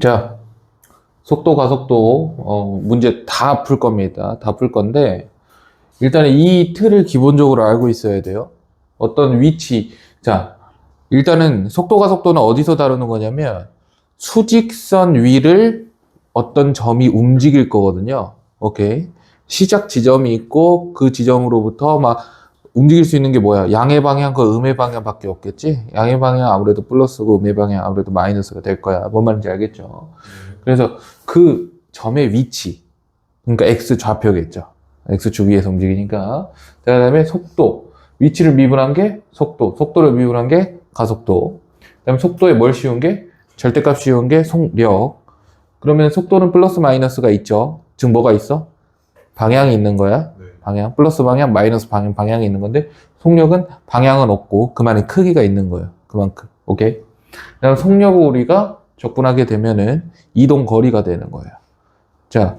자, 속도, 가속도, 문제 다 풀 겁니다. 다 풀 건데, 일단은 이 틀을 기본적으로 알고 있어야 돼요. 어떤 위치. 자, 일단은 속도, 가속도는 어디서 다루는 거냐면, 수직선 위를 어떤 점이 움직일 거거든요. 오케이. 시작 지점이 있고, 그 지점으로부터 막 움직일 수 있는 게 뭐야? 양의 방향과 음의 방향밖에 없겠지? 양의 방향 아무래도 플러스고, 음의 방향 아무래도 마이너스가 될 거야. 뭔 말인지 알겠죠? 그래서 그 점의 위치, 그러니까 x 좌표겠죠. x축 위에서 움직이니까. 그 다음에 속도, 위치를 미분한 게 속도, 속도를 미분한 게 가속도. 그 다음에 속도에 뭘 씌운 게 절대값 씌운 게 속력. 그러면 속도는 플러스 마이너스가 있죠. 즉 뭐가 있어? 방향이 있는 거야. 네. 방향, 플러스 방향, 마이너스 방향, 방향이 있는 건데 속력은 방향은 없고 그만의 크기가 있는 거예요. 그만큼. 오케이? 그다음 속력을 우리가 적분하게 되면은 이동 거리가 되는 거예요. 자,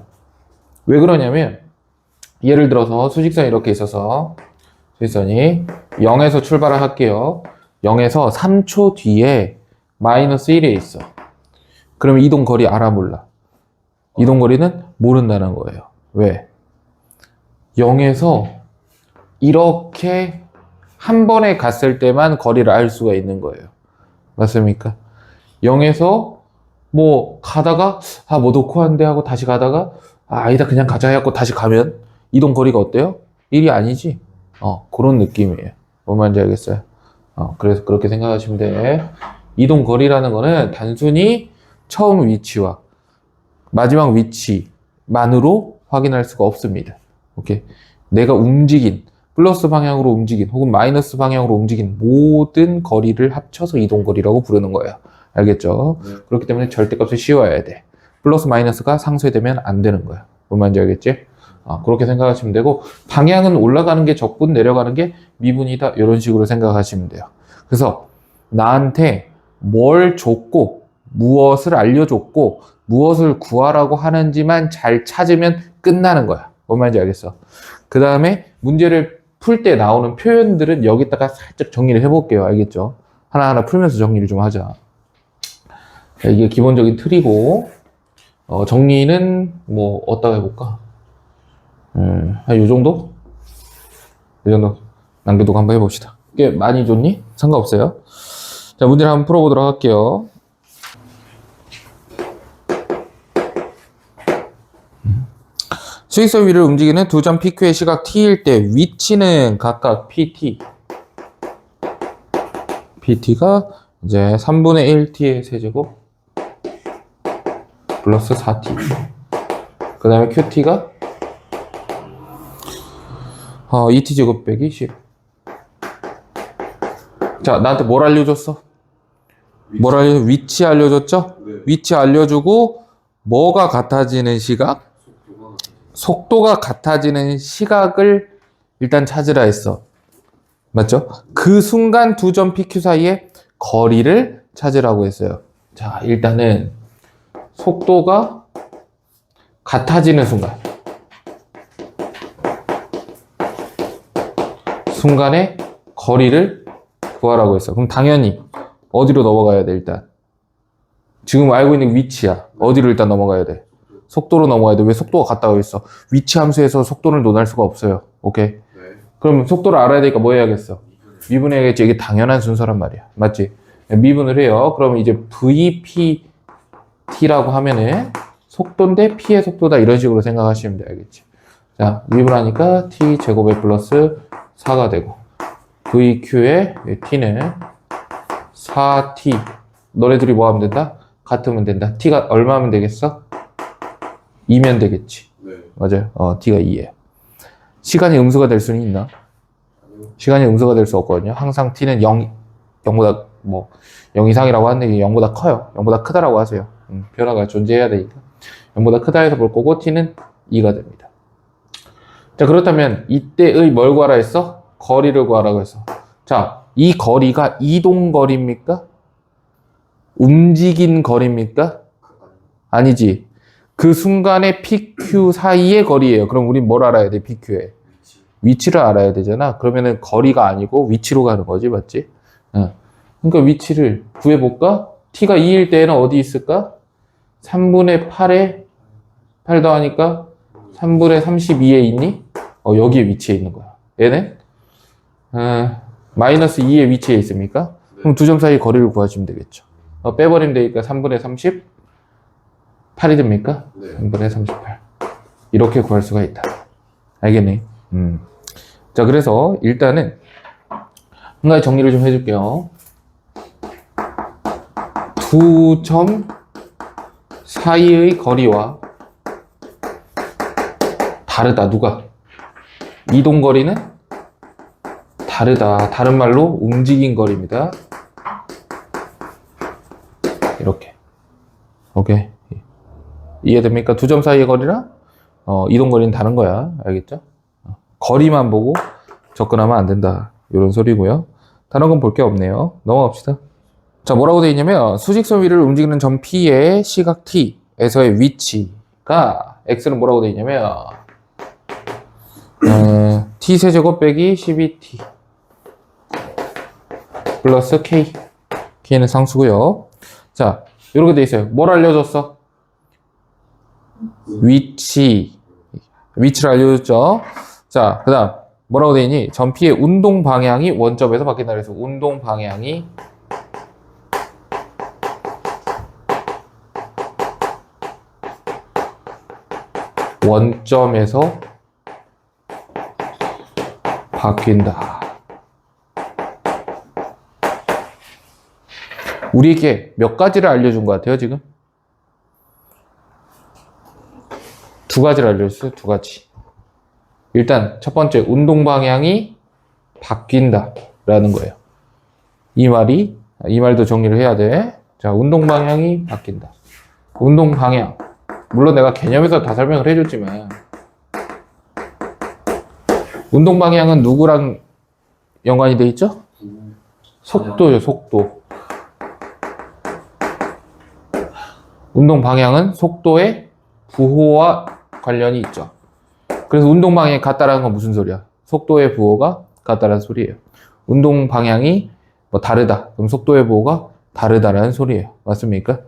왜 그러냐면 예를 들어서 수직선이 이렇게 있어서 수직선이 0에서 출발을 할게요. 0에서 3초 뒤에 마이너스 1에 있어. 그러면 이동 거리 알아 몰라? 이동 거리는 모른다는 거예요. 왜? 0에서 이렇게 한 번에 갔을 때만 거리를 알 수가 있는 거예요. 맞습니까? 0에서 뭐 가다가 뭐 놓고 한데 하고 다시 가다가 아니다 그냥 가자 해갖고 다시 가면 이동 거리가 어때요? 1이 아니지? 그런 느낌이에요. 뭔 말인지 알겠어요? 그래서 그렇게 생각하시면 돼. 이동 거리라는 거는 단순히 처음 위치와 마지막 위치만으로 확인할 수가 없습니다. 오케이. 내가 움직인 플러스 방향으로 움직인 혹은 마이너스 방향으로 움직인 모든 거리를 합쳐서 이동 거리라고 부르는 거예요. 알겠죠? 네. 그렇기 때문에 절대값을 씌워야 돼. 플러스 마이너스가 상쇄되면 안 되는 거야. 뭔 말인지 알겠지? 그렇게 생각하시면 되고 방향은 올라가는 게 적분, 내려가는 게 미분이다. 이런 식으로 생각하시면 돼요. 그래서 나한테 뭘 줬고 무엇을 알려줬고 무엇을 구하라고 하는지만 잘 찾으면 끝나는 거야. 뭔 말인지 알겠어? 그 다음에 문제를 풀 때 나오는 표현들은 여기다가 살짝 정리를 해볼게요. 알겠죠? 하나하나 풀면서 정리를 좀 하자. 이게 기본적인 틀이고 정리는 뭐 어디다가 해볼까? 한 요 정도? 이 정도 남겨두고 한번 해봅시다. 꽤 많이 줬니? 상관없어요. 자, 문제를 한번 풀어보도록 할게요. 수직선 위를 움직이는 두 점 PQ의 시각 T일 때 위치는 각각 PT. PT가 이제 3분의 1T의 세제곱 플러스 4T. 그 다음에 QT가 2T제곱 빼기 10. 자, 나한테 뭘 알려줬어? 위치 알려줬죠? 네. 위치 알려주고 뭐가 같아지는 시각? 속도가 같아지는 시각을 일단 찾으라 했어. 맞죠? 그 순간 두 점 PQ 사이의 거리를 찾으라고 했어요. 자, 일단은 속도가 같아지는 순간의 거리를 구하라고 했어. 그럼 당연히 어디로 넘어가야 돼, 일단? 지금 알고 있는 위치야. 어디로 일단 넘어가야 돼? 속도로 넘어가야 돼. 왜 속도가 같다고 했어? 위치 함수에서 속도를 논할 수가 없어요. 오케이? 네. 그럼 속도를 알아야 되니까 뭐 해야겠어? 미분해야겠지. 이게 당연한 순서란 말이야. 맞지? 미분을 해요. 그럼 이제 VPT라고 하면은 속도인데 P의 속도다. 이런 식으로 생각하시면 돼. 알겠지? 자, 미분하니까 T 제곱에 플러스 4가 되고 VQ의 T는 4T. 너네들이 뭐 하면 된다? 같으면 된다. T가 얼마 하면 되겠어? 2면 되겠지. 네. 맞아요. T가 2예요. 시간이 음수가 될 수는 있나? 시간이 음수가 될 수 없거든요. 항상 T는 0보다 0 이상이라고 하는데 0보다 커요. 0보다 크다라고 하세요. 변화가 존재해야 되니까. 0보다 크다 해서 볼 거고 T는 2가 됩니다. 자, 그렇다면 이때의 뭘 구하라 했어? 거리를 구하라고 했어. 자, 이 거리가 이동 거리입니까? 움직인 거리입니까? 아니지. 그 순간에 PQ 사이의 거리예요. 그럼 우린 뭘 알아야 돼? PQ에 위치를 알아야 되잖아. 그러면은 거리가 아니고 위치로 가는 거지, 맞지? 그러니까 위치를 구해볼까? T가 2일 때에는 어디 있을까? 3분의 8에 8 더하니까 3분의 32에 있니? 여기에 위치해 있는 거야. 얘는 마이너스 2에 위치해 있습니까? 그럼 두 점 사이 거리를 구하시면 되겠죠. 빼버리면 되니까 3분의 38이 됩니까? 네. 3분의 38. 이렇게 구할 수가 있다. 알겠네? 자, 그래서 일단은 한 가지 정리를 좀 해줄게요. 두 점 사이의 거리와 다르다. 누가? 이동거리는 다르다. 다른 말로 움직인 거리입니다. 이렇게. 오케이. 이해됩니까? 두 점 사이의 거리랑 이동거리는 다른 거야. 알겠죠? 거리만 보고 접근하면 안 된다. 이런 소리고요. 다른 건 볼 게 없네요. 넘어갑시다. 자, 뭐라고 되어 있냐면 수직선 위를 움직이는 점 P의 시각 T에서의 위치가 X는 뭐라고 되어 있냐면 T세제곱 빼기 12T 플러스 K. K는 상수고요. 자, 이렇게 되어 있어요. 뭘 알려줬어? 위치를 알려줬죠. 자, 그 다음 뭐라고 되어 있니? 점 P의 운동 방향이 원점에서 바뀐다. 그래서 운동 방향이 원점에서 바뀐다. 우리에게 몇 가지를 알려준 것 같아요, 지금? 두 가지를 알려줬어요, 두 가지. 일단, 첫 번째, 운동 방향이 바뀐다. 라는 거예요. 이 말도 정리를 해야 돼. 자, 운동 방향이 바뀐다. 운동 방향. 물론 내가 개념에서 다 설명을 해줬지만, 운동 방향은 누구랑 연관이 돼 있죠? 속도요, 속도. 운동 방향은 속도의 부호와 관련이 있죠. 그래서 운동 방향이 같다라는 건 무슨 소리야? 속도의 부호가 같다라는 소리예요. 운동 방향이 다르다. 그럼 속도의 부호가 다르다라는 소리예요. 맞습니까?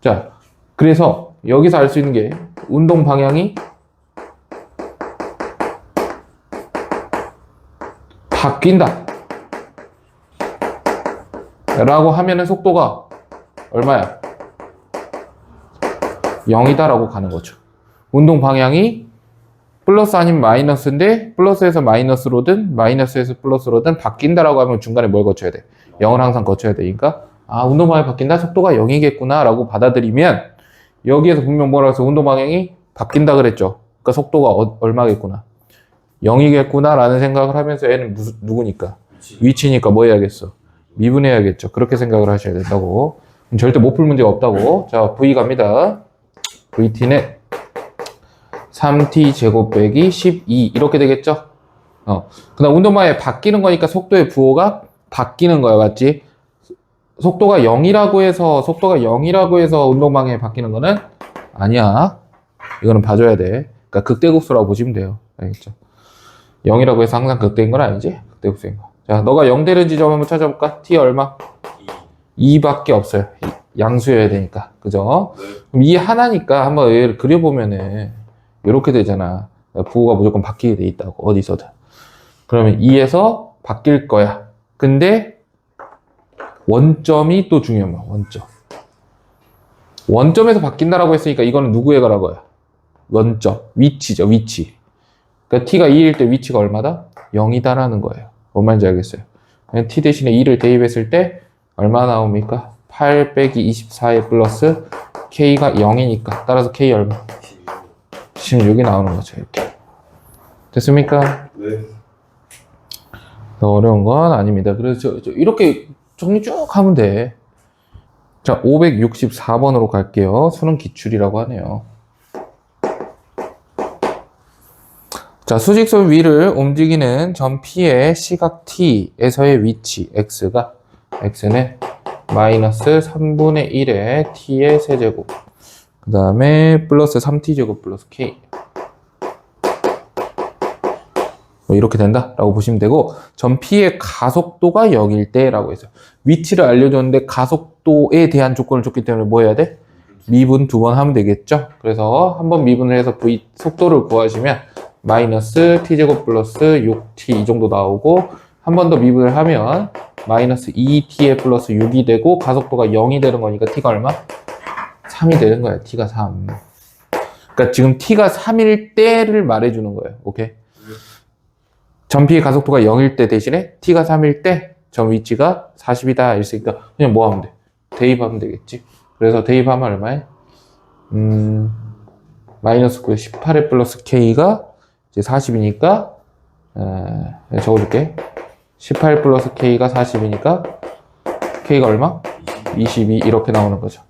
자, 그래서 여기서 알 수 있는 게 운동 방향이 바뀐다 라고 하면은 속도가 얼마야? 0이다 라고 가는 거죠. 운동 방향이 플러스 아니면 마이너스인데 플러스에서 마이너스로든 마이너스에서 플러스로든 바뀐다 라고 하면 중간에 뭘 거쳐야 돼? 0을 항상 거쳐야 되니까 운동 방향이 바뀐다? 속도가 0이겠구나 라고 받아들이면 여기에서 분명 뭐라고 해서 운동 방향이 바뀐다 그랬죠. 그러니까 속도가 얼마겠구나? 0이겠구나 라는 생각을 하면서 얘는 누구니까? 위치니까 뭐 해야겠어? 미분해야겠죠. 그렇게 생각을 하셔야 된다고. 절대 못 풀 문제가 없다고. 자, V 갑니다. VT는 3T 제곱 빼기 12 이렇게 되겠죠? 그 다음 운동방향이 바뀌는 거니까 속도의 부호가 바뀌는 거야. 맞지? 속도가 0이라고 해서 운동방향이 바뀌는 거는 아니야. 이거는 봐줘야 돼. 그러니까 극대국수라고 보시면 돼요. 알겠죠? 0이라고 해서 항상 극대인 건 아니지? 극대국수인 거. 자, 너가 0 되는 지점 한번 찾아볼까? T 얼마? 2밖에 없어요. 양수여야 되니까. 그죠? 네. 그럼 2 하나니까 한번 얘를 그려보면은 이렇게 되잖아. 부호가 무조건 바뀌게 돼 있다고. 어디서든. 그러면 2에서 바뀔 거야. 근데 원점이 또 중요한 거야. 원점. 원점에서 바뀐다라고 했으니까 이거는 누구의 거라고요? 원점. 위치죠. 위치. 그러니까 t가 2일 때 위치가 얼마다? 0이다라는 거예요. 뭔 말인지 알겠어요? t 대신에 2를 대입했을 때 얼마 나옵니까? 8 빼기 24에 플러스 k가 0이니까 따라서 k 얼마? 16이 나오는 거죠. 이렇게. 됐습니까? 네. 더 어려운 건 아닙니다. 그래서 이렇게 정리 쭉 하면 돼. 자, 564번으로 갈게요. 수능 기출이라고 하네요. 자, 수직선 위를 움직이는 점 P의 시각 T에서의 위치 X는 마이너스 3분의 1의 T의 세제곱 그 다음에 플러스 3T제곱 플러스 K 이렇게 된다 라고 보시면 되고 점 P의 가속도가 0일 때 라고 했어요. 위치를 알려줬는데 가속도에 대한 조건을 줬기 때문에 뭐 해야 돼? 미분 두 번 하면 되겠죠? 그래서 한 번 미분을 해서 v 속도를 구하시면 마이너스 t제곱 플러스 6t 이 정도 나오고 한 번 더 미분을 하면 마이너스 2t에 플러스 6이 되고 가속도가 0이 되는 거니까 t가 얼마? 3이 되는 거야. t가 3. 그러니까 지금 t가 3일 때를 말해주는 거예요. 오케이? 전피의 가속도가 0일 때 대신에 t가 3일 때 점 위치가 40이다 이랬으니까 그냥 뭐 하면 돼? 대입하면 되겠지. 그래서 대입하면 얼마에? 마이너스 9에 18에 플러스 k가 이제 40이니까 적어줄게. 18 플러스 k가 40이니까 k가 얼마? 22 이렇게 나오는 거죠.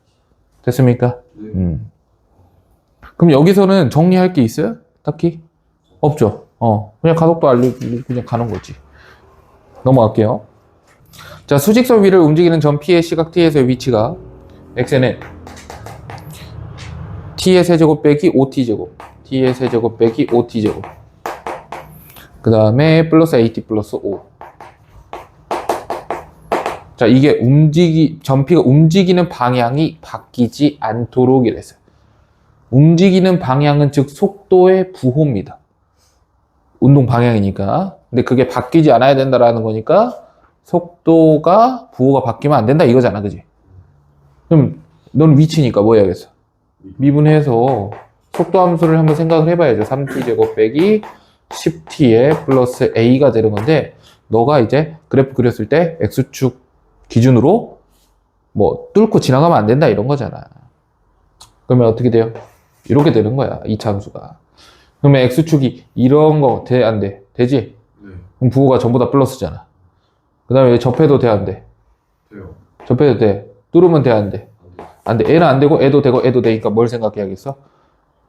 됐습니까? 그럼 여기서는 정리할 게 있어요? 딱히? 없죠. 그냥 가속도 알리고 그냥 가는 거지. 넘어갈게요. 자, 수직선 위를 움직이는 점 P의 시각 T에서의 위치가 x는 T의 세제곱 빼기 5T제곱 T의 세제곱 빼기 5T제곱 그 다음에 플러스 AT 플러스 5. 자, 이게 점피가 움직이는 방향이 바뀌지 않도록 이랬어요. 움직이는 방향은 즉 속도의 부호입니다. 운동 방향이니까. 근데 그게 바뀌지 않아야 된다라는 거니까 속도가 부호가 바뀌면 안 된다 이거잖아, 그지? 그럼 넌 위치니까 뭐 해야겠어? 미분해서 속도 함수를 한번 생각을 해봐야죠. 3t제곱 빼기 10t에 플러스 a가 되는 건데 너가 이제 그래프 그렸을 때 x축 기준으로 뭐 뚫고 지나가면 안 된다 이런 거잖아. 그러면 어떻게 돼요? 이렇게 되는 거야, 이 함수가. 그러면 x축이 이런 거 돼, 안 돼? 되지? 네. 그럼 부호가 전부 다 플러스잖아. 그 다음에 접해도 돼, 안 돼? 돼요. 접해도 돼. 뚫으면 돼, 안 돼? 안 돼. 애는 안 되고 애도 되고 애도 되니까 뭘 생각해야겠어?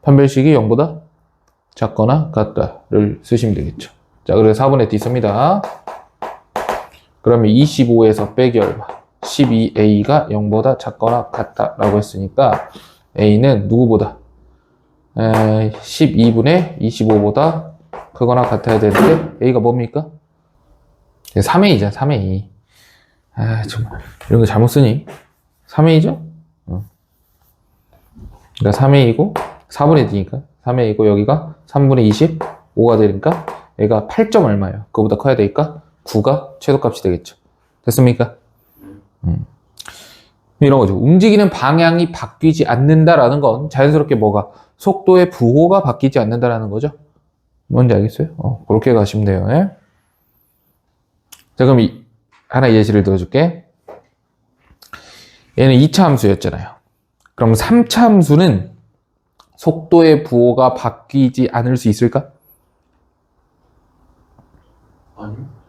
판별식이 0보다 작거나 같다를 쓰시면 되겠죠. 자, 그래서 4분의 D 씁니다. 그러면 25에서 빼기 얼마? 12A가 0보다 작거나 같다라고 했으니까 A는 누구보다? 12분의 25보다 크거나 같아야 되는데 A가 뭡니까? 3A잖아, 3A. 아, 정말 이런 거 잘못 쓰니? 3A죠? 그러니까 3A이고 4분의 D니까 3A이고 여기가 3분의 25가 되니까 얘가 8점 얼마예요? 그거보다 커야 되니까 9가 최소값이 되겠죠. 됐습니까? 이런 거죠. 움직이는 방향이 바뀌지 않는다라는 건 자연스럽게 뭐가 속도의 부호가 바뀌지 않는다라는 거죠. 뭔지 알겠어요? 그렇게 가시면 돼요. 예? 자, 그럼 하나 예시를 들어줄게. 얘는 2차 함수였잖아요. 그럼 3차 함수는 속도의 부호가 바뀌지 않을 수 있을까? 아니요.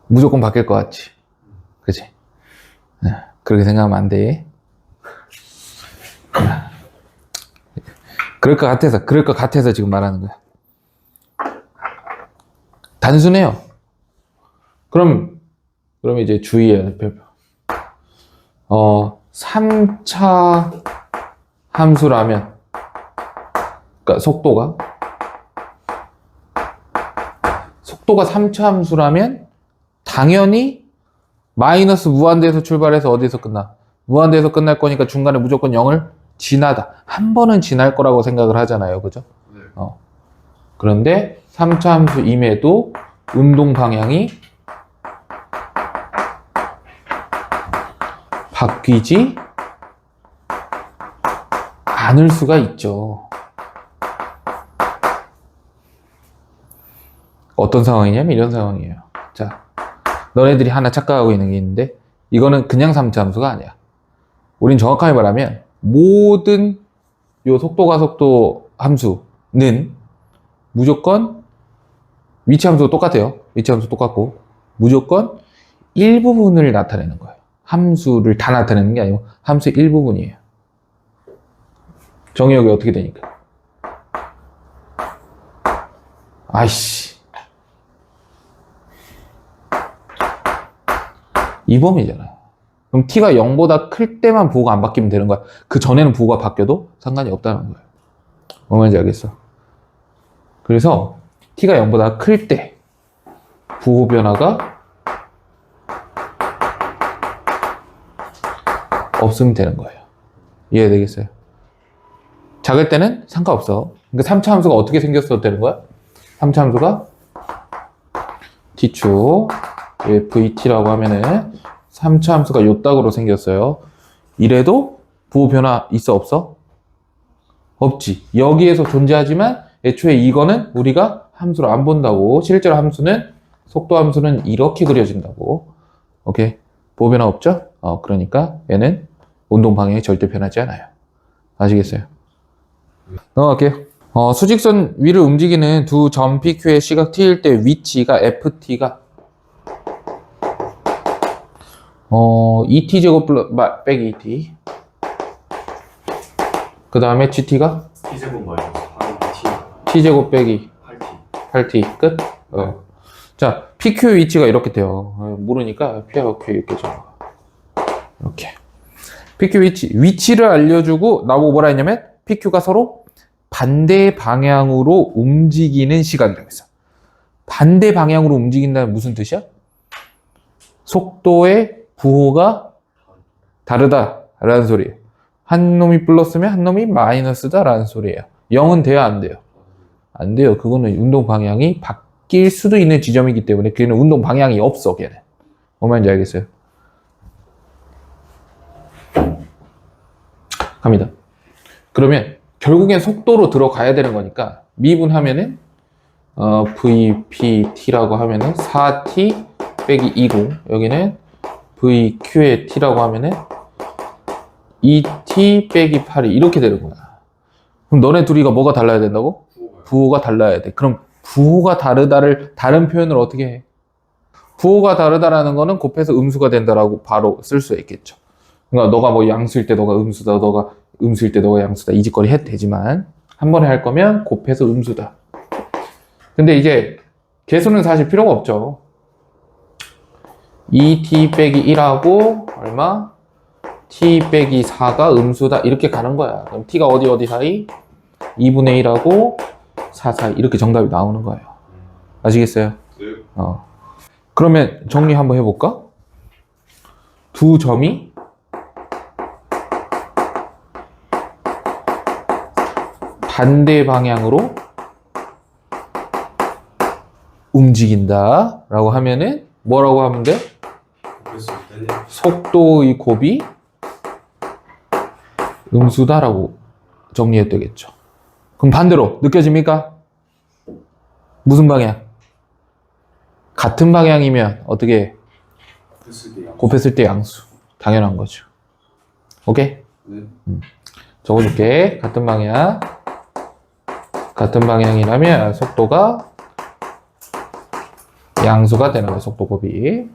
무조건 바뀔 것 같지. 그치? 그렇게 생각하면 안 돼. 그럴 것 같아서 지금 말하는 거야. 단순해요. 그럼 이제 주의해야 돼. 3차 함수라면, 그러니까 속도가 3차 함수라면 당연히 마이너스 무한대에서 출발해서 어디서 끝나? 무한대에서 끝날 거니까 중간에 무조건 0을 지나다. 한 번은 지날 거라고 생각을 하잖아요. 그죠? 네. 그런데 3차 함수임에도 운동 방향이 바뀌지 않을 수가 있죠. 어떤 상황이냐면 이런 상황이에요. 자, 너네들이 하나 착각하고 있는 게 있는데 이거는 그냥 3차 함수가 아니야. 우린 정확하게 말하면 모든 요 속도 가속도 함수는 무조건 위치 함수 똑같아요. 위치 함수 똑같고 무조건 일부분을 나타내는 거예요. 함수를 다 나타내는 게 아니고 함수의 일부분이에요. 정의역이 어떻게 되니까? 아이씨. 이 범위잖아요. 그럼 t가 0보다 클 때만 부호가 안 바뀌면 되는 거야. 그 전에는 부호가 바뀌어도 상관이 없다는 거예요. 뭔지 알겠어? 그래서 t가 0보다 클 때 부호 변화가 없으면 되는 거예요. 이해되겠어요? 작을 때는 상관없어. 그러니까 3차 함수가 어떻게 생겼어도 되는 거야? 3차 함수가 t축 vt라고 하면은 3차 함수가 요 딱으로 생겼어요. 이래도 부호 변화 있어 없어? 없지. 여기에서 존재하지만 애초에 이거는 우리가 함수로 안 본다고. 실제로 함수는 속도 함수는 이렇게 그려진다고. 오케이. 부호 변화 없죠? 그러니까 얘는 운동 방향이 절대 변하지 않아요. 아시겠어요? 넘어갈게요. 수직선 위를 움직이는 두 점 PQ의 시각 t일 때 위치가 FT가 ET 제곱 빼기 ET 그 다음에 GT가 T제곱 마이너스 8T T제곱 빼기 8T 8T 끝? 자, PQ 위치가 이렇게 돼요. 모르니까 P하고 Q 이렇게 적어. 이렇게. PQ 위치를 알려주고 나보고 뭐라 했냐면 PQ가 서로 반대 방향으로 움직이는 시간이라고 했어. 반대 방향으로 움직인다는 무슨 뜻이야? 속도의 부호가 다르다라는 소리예요. 한 놈이 플러스면 한 놈이 마이너스다라는 소리예요. 0은 돼요, 안 돼요? 안 돼요. 그거는 운동 방향이 바뀔 수도 있는 지점이기 때문에 걔는 운동 방향이 없어, 걔는. 뭔 말인지 알겠어요? 갑니다. 그러면 결국엔 속도로 들어가야 되는 거니까 미분하면은 VPT라고 하면은 4T 빼기 20 여기는 VQ의 T라고 하면은 2T 빼기 8이 이렇게 되는 거야. 그럼 너네 둘이가 뭐가 달라야 된다고? 부호가 달라야 돼. 그럼 부호가 다른 표현을 어떻게 해? 부호가 다르다라는 거는 곱해서 음수가 된다라고 바로 쓸 수 있겠죠. 그러니까 너가 뭐 양수일 때 너가 음수다, 너가 음수일 때 너가 양수다 이 짓거리 해도 되지만 한 번에 할 거면 곱해서 음수다. 근데 이제 개수는 사실 필요가 없죠. 2t 빼기 1하고 얼마? t 빼기 4가 음수다 이렇게 가는 거야. 그럼 t가 어디 사이? 2분의 1하고 4 사이 이렇게 정답이 나오는 거예요. 아시겠어요? 네. 그러면 정리 한번 해볼까? 두 점이 반대 방향으로 움직인다 라고 하면은 뭐라고 하면 돼? 그랬을 때는 속도의 곱이 음수다 라고 정리해도 되겠죠. 그럼 반대로 느껴집니까? 무슨 방향? 같은 방향이면 어떻게 해? 곱했을 때 양수. 당연한 거죠. 오케이? 네. 적어줄게. 같은 방향. 같은 방향이라면 속도가 양수가 되는 거예요. 속도 곱이.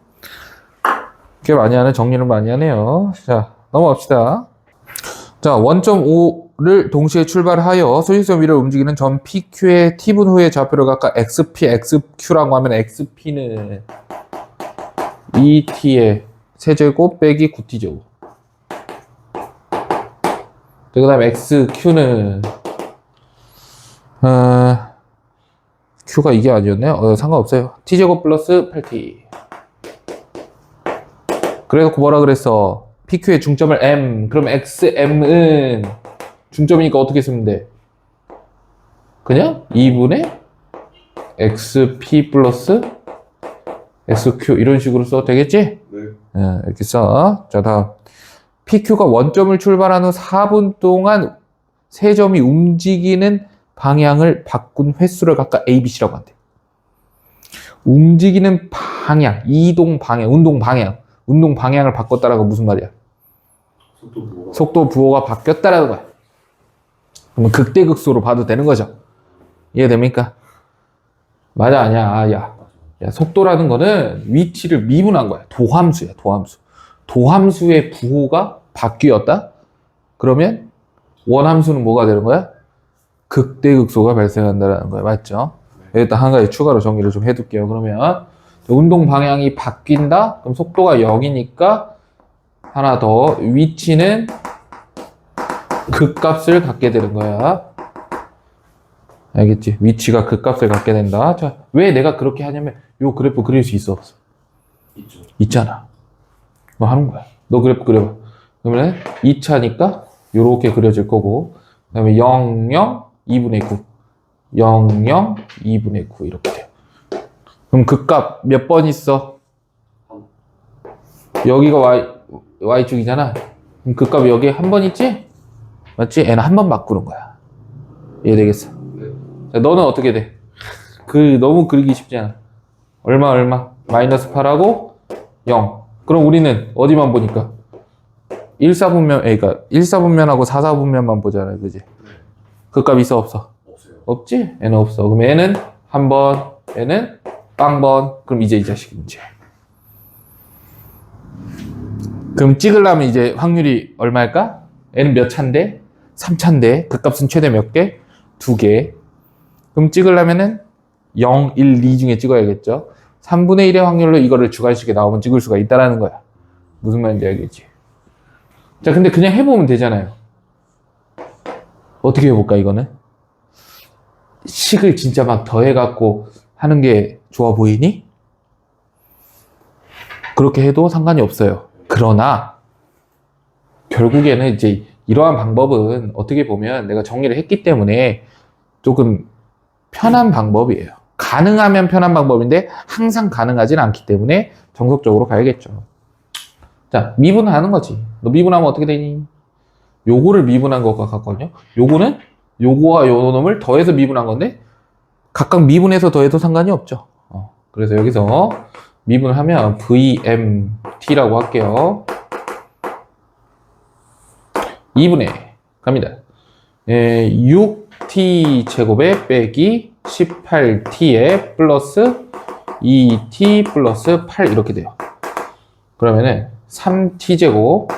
꽤 많이 하네. 정리를 많이 하네요. 자, 넘어갑시다. 자, 원점 O를 동시에 출발하여 수직선 위를 움직이는 점 PQ의 T분 후의 좌표를 각각 XP, XQ라고 하면 XP는 2T의 세제곱 빼기 9T제곱. 그 다음에 XQ는 Q가 이게 아니었네요. 상관없어요. T제곱 플러스 8T. 그래서 뭐라 그랬어? PQ의 중점을 M. 그럼 XM은 중점이니까 어떻게 쓰면 돼? 그냥 2분의 XP 플러스 XQ 이런 식으로 써도 되겠지? 네. 이렇게 써. 자, 다음. PQ가 원점을 출발한 후 4분 동안 세 점이 움직이는 방향을 바꾼 횟수를 각각 A, B, C라고 한대. 움직이는 방향, 이동 방향, 운동 방향을 바꿨다라고 무슨 말이야? 속도 부호가 바뀌었다라는 거야. 그러면 극대극소로 봐도 되는 거죠. 이해됩니까? 맞아, 아니야. 야, 속도라는 거는 위치를 미분한 거야. 도함수야, 도함수. 도함수의 부호가 바뀌었다? 그러면 원함수는 뭐가 되는 거야? 극대극소가 발생한다는 거야. 맞죠? 일단 한 가지 추가로 정리를 좀 해둘게요. 그러면 운동 방향이 바뀐다? 그럼 속도가 0이니까 하나 더 위치는 극값을 갖게 되는 거야. 알겠지? 위치가 극값을 갖게 된다. 자, 왜 내가 그렇게 하냐면 요 그래프 그릴 수 있어 없어? 있죠. 있잖아. 뭐 하는 거야? 너 그래프 그려봐. 그러면 2차니까 요렇게 그려질 거고, 그 다음에 0, 0, 2분의 9. 0, 0, 2분의 9 이렇게 돼요. 그럼 그 값 몇 번 있어? 여기가 y축이잖아. 그럼 그 값 여기에 한 번 있지? 맞지? 얘는 한 번 바꾸는 거야. 이해되겠어? 자, 너는 어떻게 돼? 너무 그리기 쉽지 않아. 얼마? 마이너스 8하고 0. 그럼 우리는 어디만 보니까? 1사분면, 그러니까 1사분면하고 4사분면만 보잖아. 그지? 그 값 있어, 없어? 없어요. 없지? 얘는 없어. 그럼 얘는 한 번, 얘는 빵번. 그럼 이제 이 자식이 문제. 그럼 찍으려면 이제 확률이 얼마일까? 얘는 몇 차인데? 3차인데 그 값은 최대 몇 개? 2개. 그럼 찍으려면은 0, 1, 2 중에 찍어야겠죠? 3분의 1의 확률로 이거를 주관식에 나오면 찍을 수가 있다라는 거야. 무슨 말인지 알겠지? 자, 근데 그냥 해보면 되잖아요. 어떻게 해볼까, 이거는? 식을 진짜 막 더해갖고 하는 게 좋아 보이니? 그렇게 해도 상관이 없어요. 그러나, 결국에는 이제 이러한 방법은 어떻게 보면 내가 정리를 했기 때문에 조금 편한 방법이에요. 가능하면 편한 방법인데 항상 가능하지는 않기 때문에 정석적으로 가야겠죠. 자, 미분하는 거지. 너 미분하면 어떻게 되니? 요거를 미분한 것과 같거든요. 요거는 요거와 요 놈을 더해서 미분한 건데 각각 미분해서 더해도 상관이 없죠. 그래서 여기서 미분하면 VMT라고 할게요. 2분의 갑니다. 6t 제곱에 빼기 18t에 플러스 2t 플러스 8 이렇게 돼요. 그러면은 3t 제곱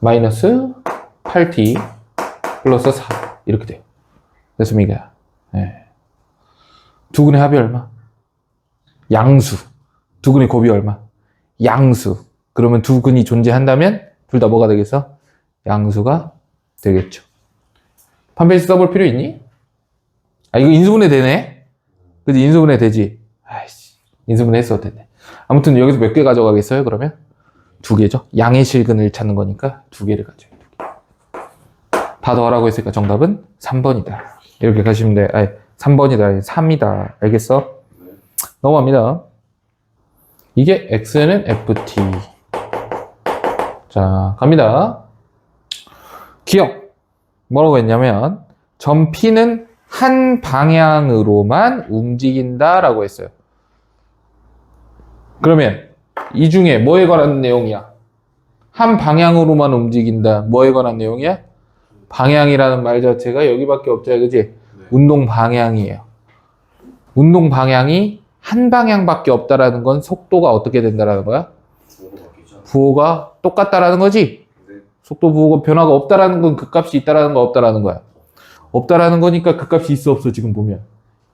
마이너스 8t 플러스 4 이렇게 돼요. 됐습니까? 네. 두근의 합이 얼마? 양수. 두근의 곱이 얼마? 양수. 그러면 두근이 존재한다면 둘 다 뭐가 되겠어? 양수가 되겠죠. 판별식 써볼 필요 있니? 아, 이거 인수분해 되네? 그치? 인수분해 되지? 아이씨, 인수분해 했어도 됐네. 아무튼 여기서 몇 개 가져가겠어요, 그러면? 2개죠? 양의 실근을 찾는 거니까 2개를 가져요. 2개. 다 더하라고 했으니까 정답은 3번이다. 이렇게 가시면 돼. 아니, 3번이다. 3이다. 알겠어? 넘어갑니다. 이게 x는 ft. 자, 갑니다. 기억. 뭐라고 했냐면, 점 P는 한 방향으로만 움직인다라고 했어요. 그러면 이 중에 뭐에 관한 내용이야? 한 방향으로만 움직인다. 뭐에 관한 내용이야? 방향이라는 말 자체가 여기밖에 없죠. 그지? 네. 운동 방향이에요. 운동 방향이 한 방향밖에 없다라는 건 속도가 어떻게 된다라는 거야? 부호가 바뀌죠. 부호가 똑같다라는 거지? 네. 속도 부호가 변화가 없다라는 건 그 값이 있다라는 거 없다라는 거야. 없다라는 거니까 그 값이 있어 없어 지금 보면.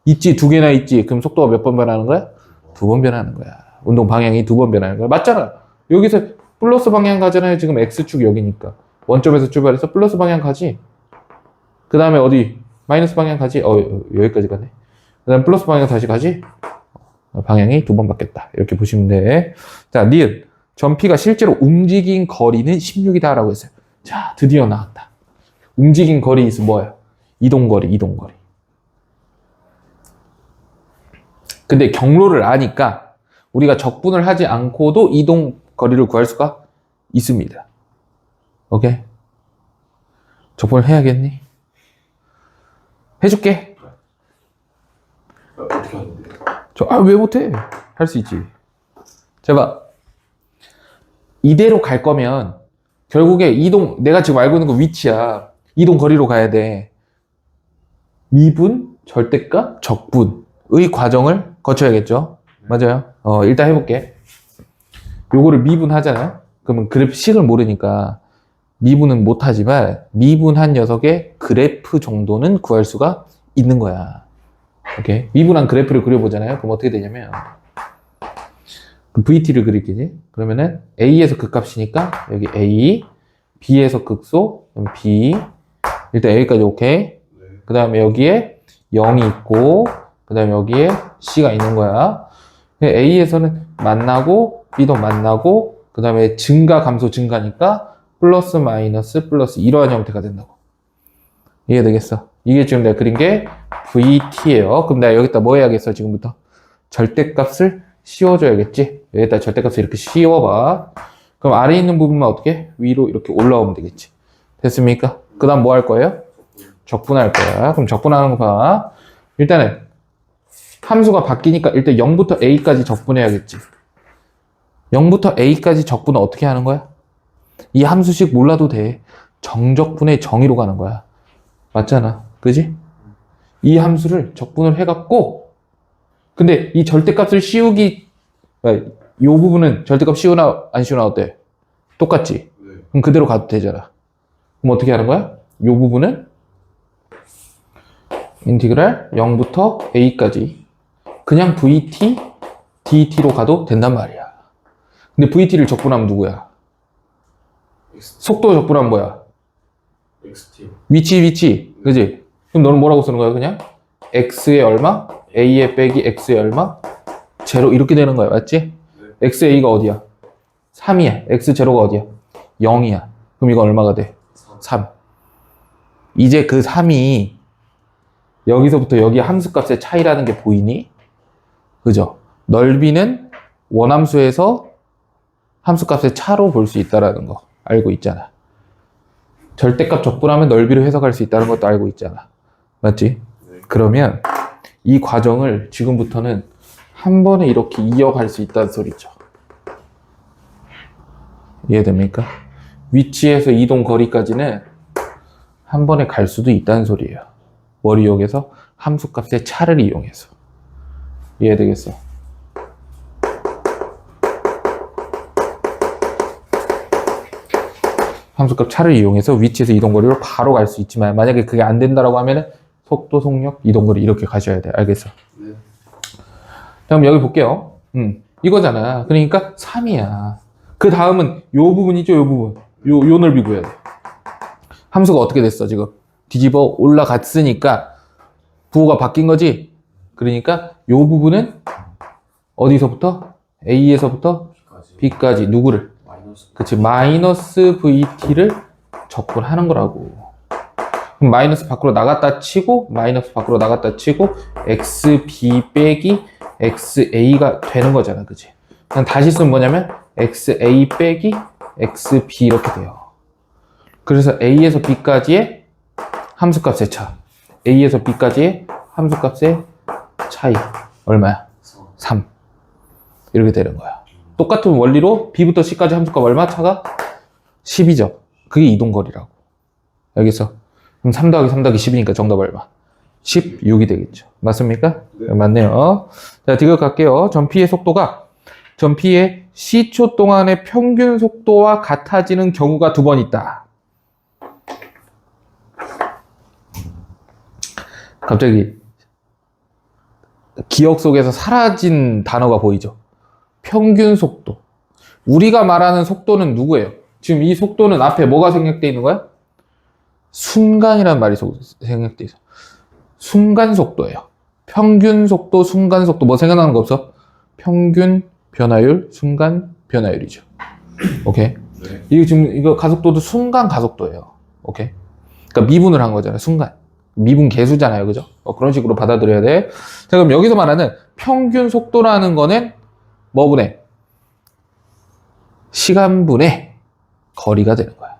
있지, 2개나 있지. 그럼 속도가 몇 번 변하는 거야? 2번 변하는 거야. 운동 방향이 2번 변하는 거야. 맞잖아. 여기서 플러스 방향 가잖아요. 지금 X축 여기니까. 원점에서 출발해서 플러스 방향 가지. 그 다음에 어디? 마이너스 방향 가지. 여기까지 가네. 그 다음에 플러스 방향 다시 가지. 방향이 2번 바뀌었다. 이렇게 보시면 돼. 자, 니은. 점 P가 실제로 움직인 거리는 16이다 라고 했어요. 자, 드디어 나왔다. 움직인 거리 있으면 뭐야? 이동거리. 근데 경로를 아니까 우리가 적분을 하지 않고도 이동거리를 구할 수가 있습니다. 오케이? 적분을 해야겠니? 해줄게. 어떻게 하는데? 왜 못해? 할 수 있지. 제발. 이대로 갈 거면 결국에 내가 지금 알고 있는 거 위치야. 이동 거리로 가야 돼. 미분, 절대값, 적분의 과정을 거쳐야겠죠. 맞아요. 일단 해볼게. 요거를 미분하잖아요. 그러면 그래프식을 모르니까 미분은 못하지만 미분한 녀석의 그래프 정도는 구할 수가 있는 거야. 오케이. 미분한 그래프를 그려보잖아요. 그럼 어떻게 되냐면 그 VT를 그릴게지. 그러면은 A에서 극값이니까 여기 A, B에서 극소, 그럼 B. 일단 여기까지 오케이. 네. 그 다음에 여기에 0이 있고, 그 다음에 여기에 C가 있는 거야. A에서는 만나고, B도 만나고, 그 다음에 증가, 감소, 증가니까 플러스, 마이너스, 플러스 이러한 형태가 된다고. 이해되겠어? 이게 지금 내가 그린 게 VT예요. 그럼 내가 여기다 뭐 해야겠어, 지금부터? 절대값을 씌워줘야겠지? 여기다 절대값을 이렇게 씌워봐. 그럼 아래에 있는 부분만 어떻게? 위로 이렇게 올라오면 되겠지. 됐습니까? 그 다음 뭐 할 거예요? 적분할 거야. 그럼 적분하는 거 봐. 일단은 함수가 바뀌니까 일단 0부터 a까지 적분해야겠지. 0부터 a까지 적분은 어떻게 하는 거야? 이 함수식 몰라도 돼. 정적분의 정의로 가는 거야. 맞잖아. 그지? 이 함수를 적분을 해갖고, 근데 이 절대값을 씌우기, 이 부분은 절대값 씌우나 안 씌우나 어때? 똑같지? 네. 그럼 그대로 가도 되잖아. 그럼 어떻게 하는 거야? 이 부분은 인티그랄 0부터 a까지 그냥 vt, dt로 가도 된단 말이야. 근데 vt를 적분하면 누구야? 속도 적분하면 뭐야? XT. 위치. 그지? 그럼 너는 뭐라고 쓰는 거야, 그냥? x에 얼마? a에 빼기 x에 얼마? 제로 이렇게 되는 거야, 맞지? 네. xa가 어디야? 3이야. x0가 어디야? 0이야. 그럼 이거 얼마가 돼? 3. 이제 그 3이 여기서부터 여기 함수값의 차이라는 게 보이니? 그죠? 넓이는 원함수에서 함수값의 차로 볼 수 있다라는 거 알고 있잖아. 절대값 적분하면 넓이로 해석할 수 있다는 것도 알고 있잖아. 맞지? 네. 그러면 이 과정을 지금부터는 한 번에 이렇게 이어갈 수 있다는 소리죠. 이해됩니까? 위치에서 이동 거리까지는 한 번에 갈 수도 있다는 소리예요. 뭘 이용해서? 함수값의 차를 이용해서. 이해되겠어? 함수값 차를 이용해서 위치에서 이동거리로 바로 갈 수 있지만 만약에 그게 안 된다라고 하면은 속도, 속력, 이동거리 이렇게 가셔야 돼. 알겠어? 네. 그럼 여기 볼게요. 이거잖아. 그러니까 3이야. 그 다음은 요 부분이죠, 요 부분. 요 넓이 구해야 돼. 함수가 어떻게 됐어, 지금? 뒤집어 올라갔으니까 부호가 바뀐 거지? 그러니까 요 부분은 어디서부터? A에서부터 B까지. B까지 누구를? 마이너스. 그치, 마이너스 VT를 적분하는 거라고. 그럼 마이너스 밖으로 나갔다 치고, 마이너스 밖으로 나갔다 치고, XB 빼기 XA가 되는 거잖아, 그치? 그냥 다시 쓰면 뭐냐면, XA 빼기 XB 이렇게 돼요. 그래서 A에서 B까지의 함수값의 차. A에서 B까지의 함수값의 차이. 얼마야? 3. 이렇게 되는 거야. 똑같은 원리로 B부터 C까지 함수값 얼마? 차가 10이죠. 그게 이동거리라고. 알겠어? 그럼 3 더하기 3 더하기 10이니까 정답 얼마? 16이 되겠죠. 맞습니까? 네. 맞네요. 자, 디귿 갈게요. 전피의 속도가 전피의 C초 동안의 평균 속도와 같아지는 경우가 2번 있다. 갑자기 기억 속에서 사라진 단어가 보이죠? 평균 속도. 우리가 말하는 속도는 누구예요? 지금 이 속도는 앞에 뭐가 생략되어 있는 거야? 순간이라는 말이 생략되어 있어. 순간 속도예요. 평균 속도, 순간 속도. 뭐 생각나는 거 없어? 평균 변화율, 순간 변화율이죠. 오케이? 네. 이거 가속도도 순간 가속도예요. 오케이? 그러니까 미분을 한 거잖아요. 순간. 미분 계수잖아요. 그죠? 그런 식으로 받아들여야 돼. 자, 그럼 여기서 말하는 평균 속도라는 거는 뭐분의? 시간분의 거리가 되는 거야.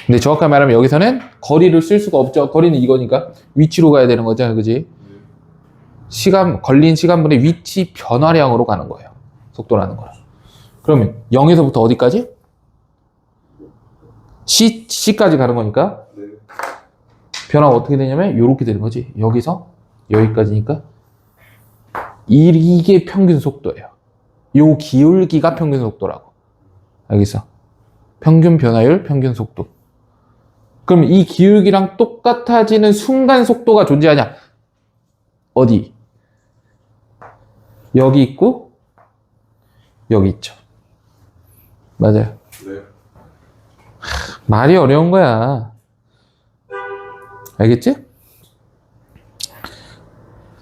근데 정확하게 말하면 여기서는 거리를 쓸 수가 없죠. 거리는 이거니까 위치로 가야 되는 거잖아요. 그지? 걸린 시간분의 위치 변화량으로 가는 거예요. 속도라는 거는. 그러면 0에서부터 어디까지? C까지 가는 거니까 네. 변화가 어떻게 되냐면 이렇게 되는 거지. 여기서 여기까지니까 이게 평균 속도예요. 요 기울기가 평균 속도라고. 알겠어? 평균 변화율, 평균 속도. 그럼 이 기울기랑 똑같아지는 순간 속도가 존재하냐? 어디? 여기 있고 여기 있죠. 맞아요. 네. 말이 어려운 거야. 알겠지?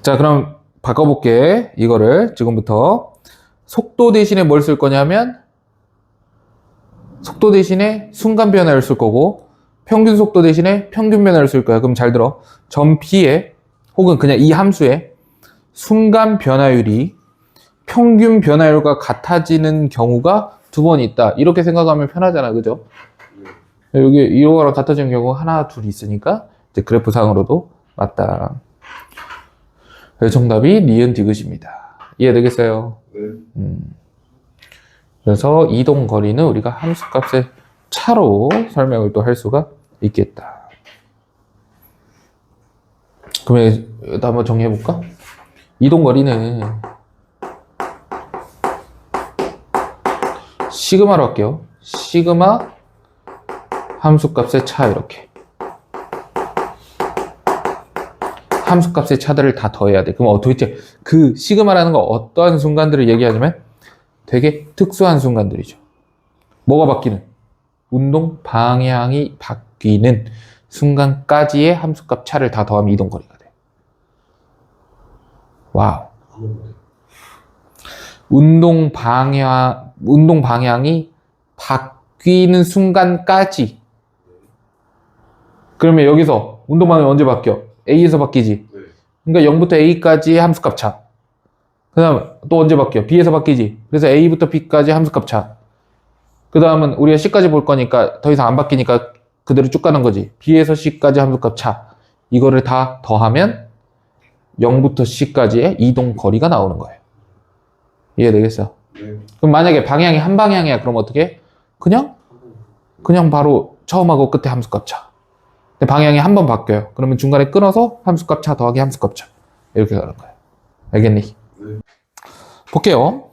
자, 그럼 바꿔볼게. 이거를 지금부터 속도 대신에 뭘 쓸 거냐면 속도 대신에 순간 변화를 쓸 거고 평균 속도 대신에 평균 변화를 쓸 거야. 그럼 잘 들어. 점 P에 혹은 그냥 이 함수에 순간 변화율이 평균 변화율과 같아지는 경우가 두 번 있다. 이렇게 생각하면 편하잖아. 그죠? 여기 이거랑 같아지는 경우가 하나, 둘 있으니까 이제 그래프상으로도 맞다. 그래서 정답이 니은 디귿입니다. 이해되겠어요? 네. 그래서 이동 거리는 우리가 함수값의 차로 설명을 또 할 수가 있겠다. 그러면 일단 한번 정리해볼까? 이동 거리는 시그마로 할게요. 시그마 함수값의 차 이렇게. 함수값의 차들을 다 더해야 돼. 그럼 도대체 그 시그마라는 거 어떠한 순간들을 얘기하자면 되게 특수한 순간들이죠. 뭐가 바뀌는? 운동 방향이 바뀌는 순간까지의 함수값 차를 다 더하면 이동 거리가 돼. 와우. 운동 방향이 바뀌는 순간까지. 그러면 여기서 운동 방향이 언제 바뀌어? A에서 바뀌지. 그러니까 0부터 A까지의 함수값 차. 그 다음 또 언제 바뀌어? B에서 바뀌지. 그래서 A부터 B까지 함수값 차. 그 다음은 우리가 C까지 볼 거니까 더 이상 안 바뀌니까 그대로 쭉 가는 거지. B에서 C까지 함수값 차. 이거를 다 더하면 0부터 C까지의 이동 거리가 나오는 거예요. 이해되겠어? 네. 그럼 만약에 방향이 한 방향이야. 그럼 어떻게? 그냥 바로 처음하고 끝에 함수값 차. 근데 방향이 한 번 바뀌어요. 그러면 중간에 끊어서 함수값 차 더하기 함수값 차. 이렇게 가는 거예요. 알겠니? 네. 볼게요.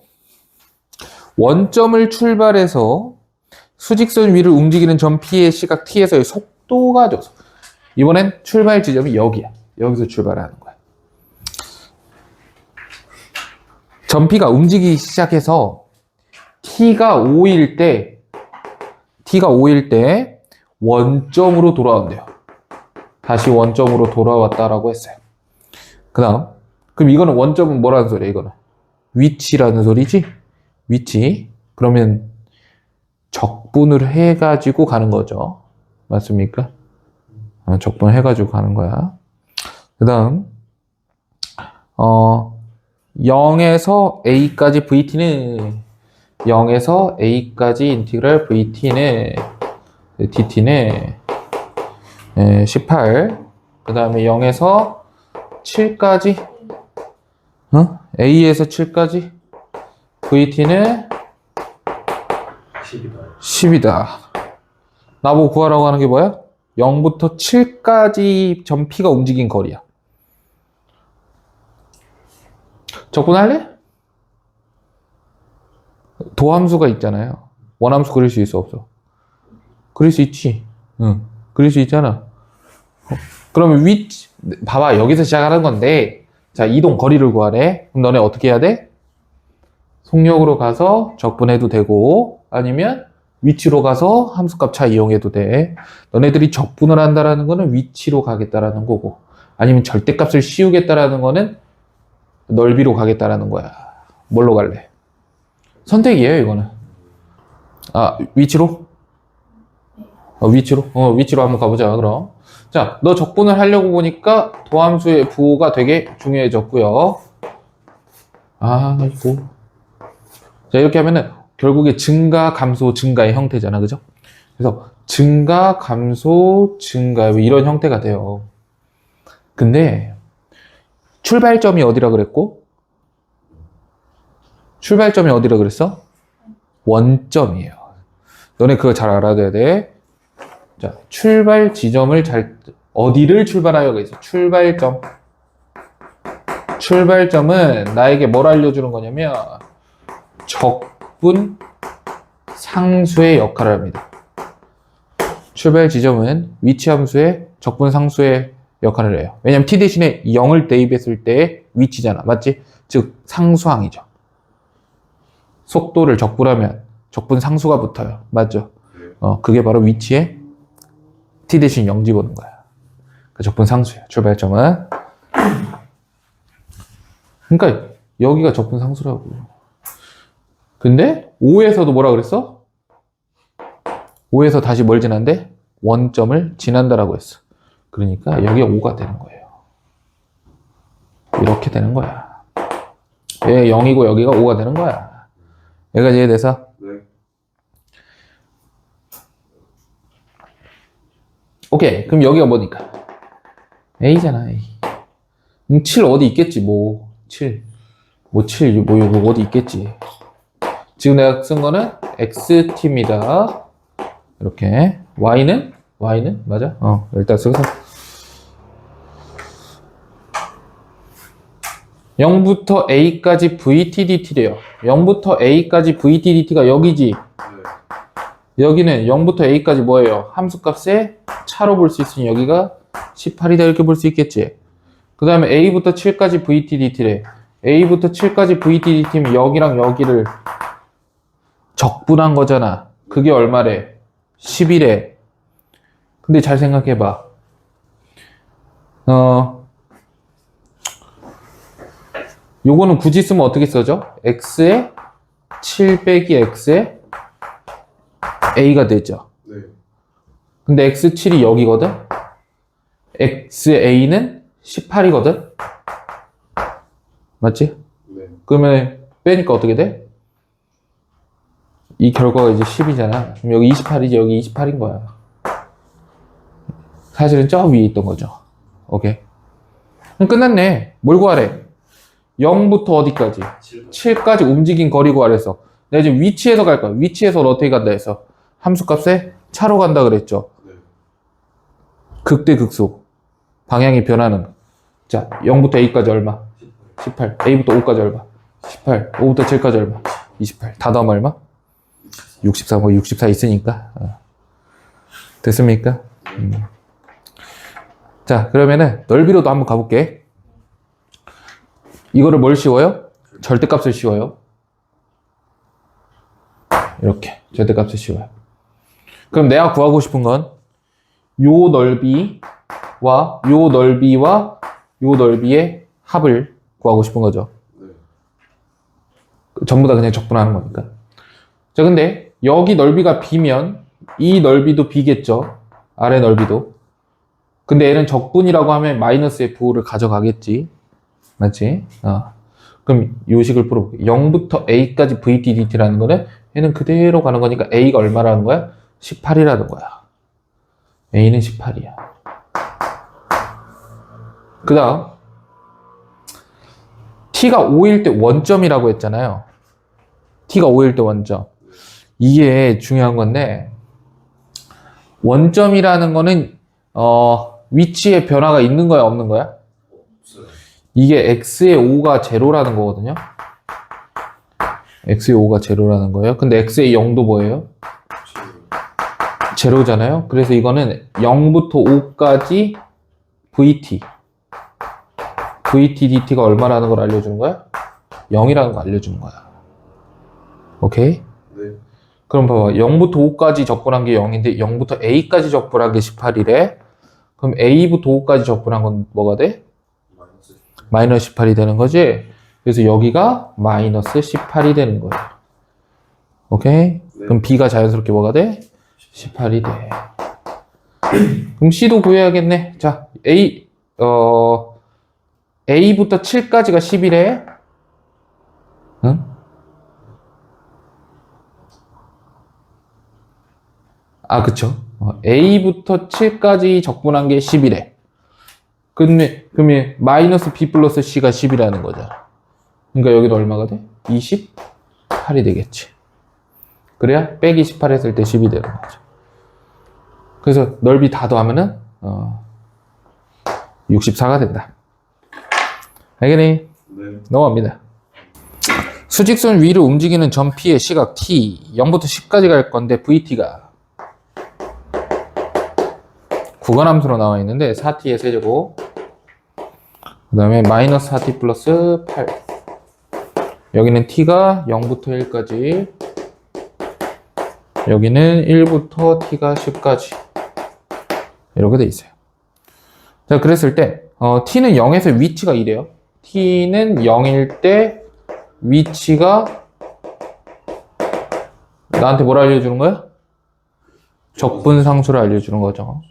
원점을 출발해서 수직선 위를 움직이는 점 P의 시각 T에서의 속도가 줘서 이번엔 출발 지점이 여기야. 여기서 출발하는 거야. 점 P가 움직이기 시작해서 T가 5일 때 원점으로 돌아온대요. 다시 원점으로 돌아왔다라고 했어요. 그럼 이거는 원점은 뭐라는 소리야? 이거는 위치라는 소리지? 위치. 그러면 적분을 해가지고 가는 거죠. 맞습니까? 적분을 해가지고 가는 거야. 그 다음 0에서 A까지 VT는 0에서 A까지 인티그랄 VT는 DT는 18. 그 다음에 0에서 7까지 A에서 7까지 VT는 10이다. 나보고 구하라고 하는 게 뭐야? 0부터 7까지 점 P가 움직인 거리야. 적분할래? 도함수가 있잖아요. 원함수 그릴 수 있어, 없어? 그릴 수 있지. 응, 그릴 수 있잖아. 그러면 위치, 봐봐, 여기서 시작하는 건데, 자, 이동 거리를 구하래. 그럼 너네 어떻게 해야 돼? 속력으로 가서 적분해도 되고, 아니면 위치로 가서 함수값 차 이용해도 돼. 너네들이 적분을 한다라는 거는 위치로 가겠다라는 거고, 아니면 절대값을 씌우겠다라는 거는 넓이로 가겠다라는 거야. 뭘로 갈래? 선택이에요, 이거는. 위치로? 위치로 한번 가보자, 그럼. 자, 너 적분을 하려고 보니까 도함수의 부호가 되게 중요해졌고요. 아이고. 자, 이렇게 하면은 결국에 증가, 감소, 증가의 형태잖아, 그죠? 그래서 증가, 감소, 증가 이런 형태가 돼요. 근데 출발점이 어디라 그랬고? 출발점이 어디라 그랬어? 원점이에요. 너네 그거 잘 알아둬야 돼. 자, 출발 지점을 어디를 출발하여가 있어? 출발점. 출발점은 나에게 뭘 알려주는 거냐면 적분 상수의 역할을 합니다. 출발 지점은 위치 함수의 적분 상수의 역할을 해요. 왜냐면 t 대신에 0을 대입했을 때 위치잖아. 맞지? 즉 상수항이죠. 속도를 적분하면 적분 상수가 붙어요. 맞죠? 그게 바로 위치에 t 대신 0 집어넣는 거야. 그 적분 상수예요. 출발점은. 그러니까 여기가 적분 상수라고. 근데 5에서도 뭐라 그랬어? 5에서 다시 뭘 지난대? 원점을 지난다라고 했어. 그러니까 여기가 5가 되는 거예요. 이렇게 되는 거야. 얘가 0이고 여기가 5가 되는 거야. 얘가 이해돼서? 네. 오케이. 그럼 여기가 뭐니까? A잖아, A. 7 어디 있겠지, 뭐. 7. 뭐 7, 뭐 이거 어디 있겠지. 지금 내가 쓴 거는 Xt입니다. 이렇게. Y는? 맞아? 일단 써서. 0부터 A까지 VTDT래요. 0부터 A까지 VTDT가 여기지. 네. 여기는 0부터 A까지 뭐예요? 함수값에 차로 볼 수 있으니 여기가 18이다 이렇게 볼 수 있겠지. 그 다음에 A부터 7까지 VTDT래. A부터 7까지 VTDT면 여기랑 여기를 적분한 거잖아. 그게 얼마래? 10이래. 근데 잘 생각해봐. 요거는 굳이 쓰면 어떻게 써져? x에 7 빼기 x에 a가 되죠. 네. 근데 x7이 여기거든? xa는 18이거든? 맞지? 네. 그러면 빼니까 어떻게 돼? 이 결과가 이제 10이잖아. 그럼 여기 28이지, 여기 28인 거야. 사실은 저 위에 있던 거죠. 오케이. 그럼 끝났네. 뭘 구하래? 0부터 어디까지? 7까지 움직인 거리 구하래서. 내가 지금 위치에서 갈 거야. 위치에서 어떻게 간다 해서. 함수값에 차로 간다 그랬죠. 네. 극대극소. 방향이 변하는. 자, 0부터 A까지 얼마? 18. A부터 5까지 얼마? 18. 5부터 7까지 얼마? 28. 다 더하면 얼마? 64. 뭐 64 있으니까. 됐습니까? 자, 그러면은 넓이로도 한번 가볼게. 이거를 뭘 씌워요? 절대값을 씌워요. 이렇게 절대값을 씌워요. 그럼 내가 구하고 싶은 건 요 넓이와 요 넓이와 요 넓이의 합을 구하고 싶은 거죠. 네. 전부 다 그냥 적분하는 거니까. 자, 근데 여기 넓이가 b면 이 넓이도 b겠죠. 아래 넓이도. 근데 얘는 적분이라고 하면 마이너스 F를 가져가겠지. 맞지? 그럼 요 식을 풀어볼게. 0부터 A까지 VTDT라는 거는 얘는 그대로 가는 거니까 A가 얼마라는 거야? 18이라는 거야. A는 18이야. 그 다음 T가 5일 때 원점이라고 했잖아요. T가 5일 때 원점. 이게 중요한 건데 원점이라는 거는 위치에 변화가 있는 거야, 없는 거야? 없어요. 이게 x의 5가 제로라는 거거든요. x의 5가 제로라는 거예요. 근데 x의 0도 뭐예요? 제로잖아요. 그래서 이거는 0부터 5까지 VTDT가 얼마라는 걸 알려주는 거야? 0이라는 거 알려주는 거야. 오케이? 네. 그럼 봐봐. 0부터 5까지 적분한 게 0인데 0부터 A까지 적분한 게 18이래. 그럼 A부터 5까지 적분한 건 뭐가 돼? 마이너스 18이 되는 거지. 그래서 여기가 마이너스 18이 되는 거야. 오케이? 네. 그럼 B가 자연스럽게 뭐가 돼? 18이 돼. 그럼 C도 구해야겠네. 자, A부터 7까지가 10이래. 응? 그쵸. A부터 7까지 적분한 게 10이래. 그러면 마이너스 B 플러스 C가 10이라는 거잖아. 그러니까 여기도 얼마가 돼? 28이 되겠지. 그래야 빼기 18 했을 때 10이 되는 거죠. 그래서 넓이 다 더하면은 64가 된다. 알겠니? 네. 넘어갑니다. 수직선 위로 움직이는 점 P의 시각 T 0부터 10까지 갈 건데 VT가 구간함수로 나와 있는데 4t의 세제곱 그 다음에 마이너스 4t 플러스 8 여기는 t가 0부터 1까지 여기는 1부터 t가 10까지 이렇게 돼 있어요. 자, 그랬을 때 t는 0에서 위치가 이래요. t는 0일 때 위치가 나한테 뭘 알려주는 거야? 적분상수를 알려주는 거죠.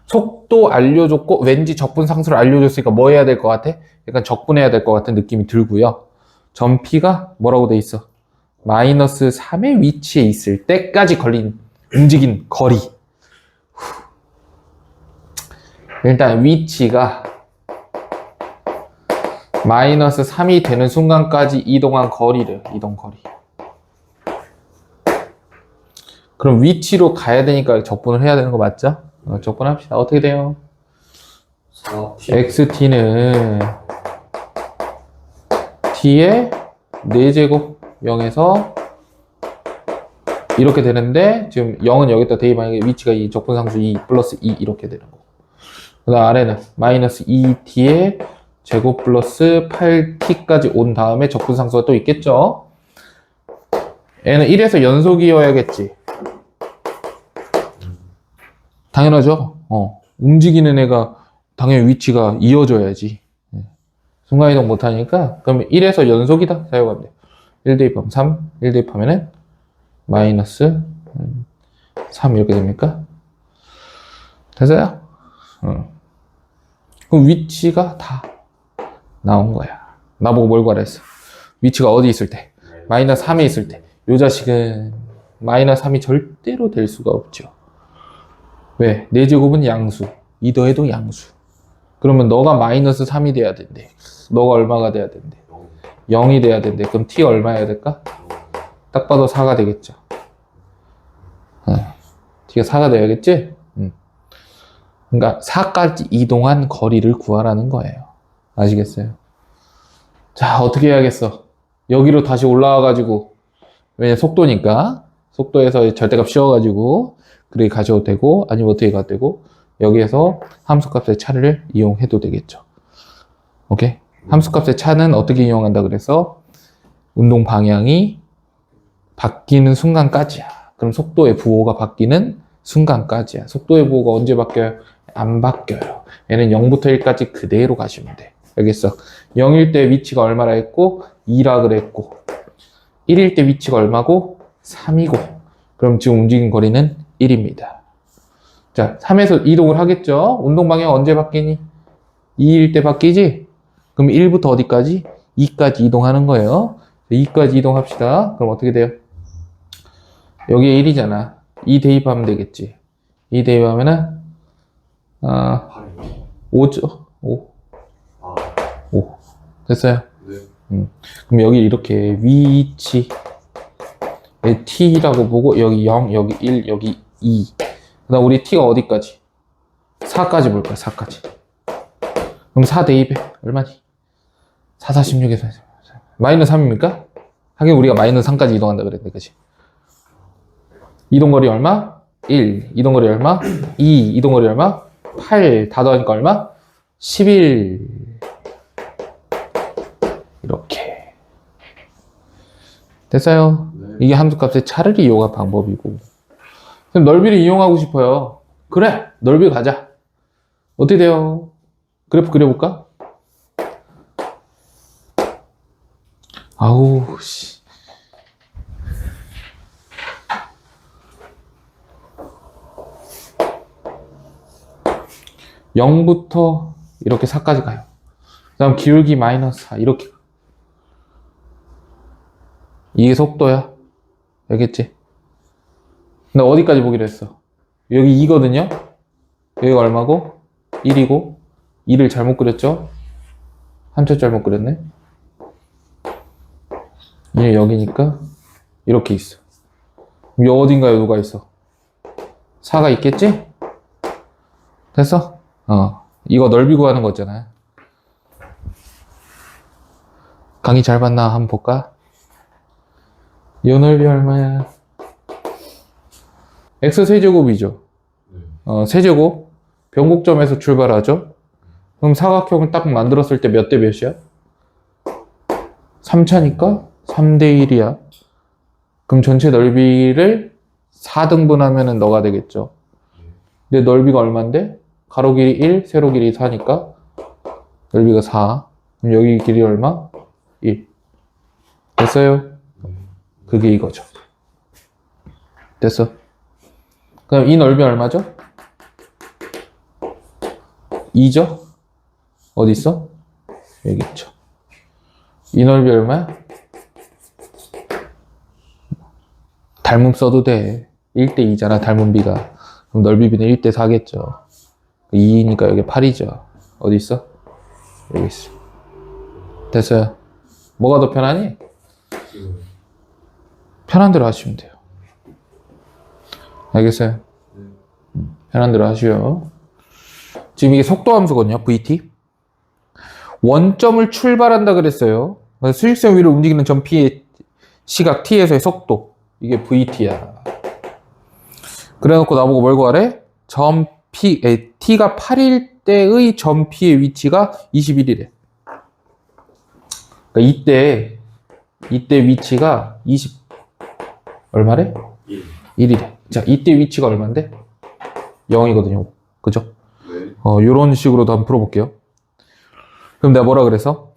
속도 알려줬고 왠지 적분상수를 알려줬으니까 뭐 해야 될 것 같아? 약간 적분해야 될 것 같은 느낌이 들고요. 전피가 뭐라고 돼 있어? 마이너스 3의 위치에 있을 때까지 움직인 거리. 일단 위치가 마이너스 3이 되는 순간까지 이동한 거리를, 이동 거리. 그럼 위치로 가야 되니까 적분을 해야 되는 거 맞죠? 적분합시다. 어떻게 돼요? 4T xt는 t의 4제곱 0에서 이렇게 되는데 지금 0은 여기다 대입하니까 위치가 이 적분상수 2 플러스 2 이렇게 되는 거고, 그 다음 아래는 마이너스 2t의 제곱 플러스 8t까지 온 다음에 적분상수가 또 있겠죠. 얘는 1에서 연속이어야겠지. 당연하죠. 움직이는 애가 당연히 위치가 이어져야지. 순간이동 못하니까 그럼 1에서 연속이다 사용하면 돼요. 1 대입하면 3, 1 대입하면은 마이너스 3 이렇게 됩니까? 됐어요? 그럼 위치가 다 나온 거야. 나보고 뭘 구하랬어? 위치가 어디 있을 때? 마이너스 3에 있을 때. 요 자식은 마이너스 3이 절대로 될 수가 없죠. 왜? 4제곱은 양수. 2 더해도 양수. 그러면 너가 마이너스 3이 돼야 된대. 너가 얼마가 돼야 된대? 0이 돼야 된대. 그럼 t가 얼마여야 될까? 딱 봐도 4가 되겠죠. t가 4가 돼야겠지? 그러니까 4까지 이동한 거리를 구하라는 거예요. 아시겠어요? 자, 어떻게 해야겠어? 여기로 다시 올라와가지고, 왜냐 속도니까 속도에서 절대값 씌워가지고 그렇게 가셔도 되고, 아니면 어떻게 가도 되고, 여기에서 함수값의 차를 이용해도 되겠죠. 오케이? 함수값의 차는 어떻게 이용한다 그래서 운동 방향이 바뀌는 순간까지야. 그럼 속도의 부호가 바뀌는 순간까지야. 속도의 부호가 언제 바뀌어요? 안 바뀌어요. 얘는 0부터 1까지 그대로 가시면 돼. 알겠어? 0일 때 위치가 얼마라 했고 2라 그랬고, 1일 때 위치가 얼마고 3이고, 그럼 지금 움직인 거리는 1입니다. 자, 3에서 이동을 하겠죠? 운동 방향 언제 바뀌니? 2일 때 바뀌지? 그럼 1부터 어디까지? 2까지 이동하는 거예요. 2까지 이동합시다. 그럼 어떻게 돼요? 여기에 1이잖아. 2 대입하면 되겠지. 2 대입하면은 5죠? 5. 5. 됐어요? 네. 그럼 여기 이렇게 위치 t라고 보고, 여기 0, 여기 1, 여기 2. 그 다음 우리 t가 어디까지? 4까지 볼 거야. 4까지. 그럼 4 대입해. 얼마니? 4, 46에서 마이너스 3입니까? 하긴 우리가 마이너스 3까지 이동한다 그랬는데, 그치? 이동거리 얼마? 1. 이동거리 얼마? 2. 이동거리 얼마? 8. 다 더하니까 얼마? 11. 이렇게. 됐어요? 네. 이게 함수값의 차를 이용한 방법이고. 그럼 넓이를 이용하고 싶어요. 그래! 넓이 가자. 어떻게 돼요? 그래프 그려볼까? 아우, 씨. (0부터) 이렇게 4까지 가요. 그 다음 기울기 마이너스 4 이렇게. 이게 속도야. 알겠지? 근데 어디까지 보기로 했어? 여기 2거든요? 여기가 얼마고? 1이고 2를 잘못 그렸죠? 한쪽 잘못 그렸네? 얘 여기니까 이렇게 있어. 이 어딘가에 누가 있어? 4가 있겠지? 됐어? 이거 넓이 구하는 거 있잖아. 강의 잘 봤나? 한번 볼까? 요 넓이 얼마야? x 세제곱이죠. 세제곱 변곡점에서 출발하죠. 그럼 사각형을 딱 만들었을 때 몇 대 몇이야? 3차니까 3대 1이야. 그럼 전체 넓이를 4등분하면 너가 되겠죠. 근데 넓이가 얼만데? 가로 길이 1, 세로 길이 4니까 넓이가 4. 그럼 여기 길이 얼마? 1. 됐어요? 그게 이거죠. 됐어? 그럼 이 넓이 얼마죠? 2죠? 어디 있어? 여기 있죠. 이 넓이 얼마야? 닮음 써도 돼. 1대 2잖아, 닮음비가. 그럼 넓이비는 1대 4겠죠. 2니까 여기 8이죠. 어디 있어? 여기 있어. 됐어요. 뭐가 더 편하니? 편한 대로 하시면 돼요. 알겠어요? 편한 대로 하시오. 지금 이게 속도 함수거든요, VT. 원점을 출발한다 그랬어요. 수직선 위로 움직이는 점 P의 시각 T에서의 속도. 이게 VT야. 그래 놓고 나보고 뭘 구하래? 점 P, T가 8일 때의 점 P의 위치가 21이래. 그러니까 이때 위치가 20, 얼마래? 1이래. 자, 이때 위치가 얼만데? 0이거든요. 그죠? 네. 요런 식으로도 한번 풀어볼게요. 그럼 내가 뭐라 그래서?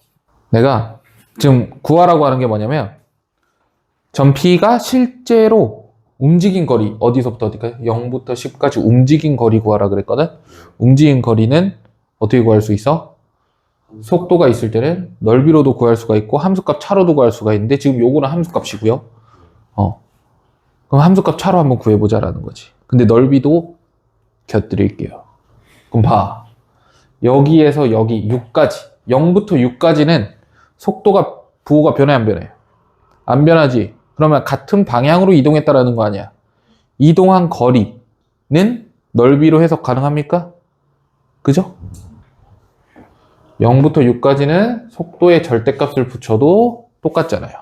내가 지금 구하라고 하는 게 뭐냐면, 점 P가 실제로 움직인 거리, 어디서부터 어디까지? 0부터 10까지 움직인 거리 구하라 그랬거든? 움직인 거리는 어떻게 구할 수 있어? 속도가 있을 때는 넓이로도 구할 수가 있고, 함수값 차로도 구할 수가 있는데, 지금 요거는 함수값이고요. 그럼 함수값 차로 한번 구해보자라는 거지. 근데 넓이도 곁들일게요. 그럼 봐. 여기에서 여기 6까지, 0부터 6까지는 속도가, 부호가 변해 안 변해? 안 변하지. 그러면 같은 방향으로 이동했다라는 거 아니야. 이동한 거리는 넓이로 해석 가능합니까? 그죠? 0부터 6까지는 속도의 절대값을 붙여도 똑같잖아요.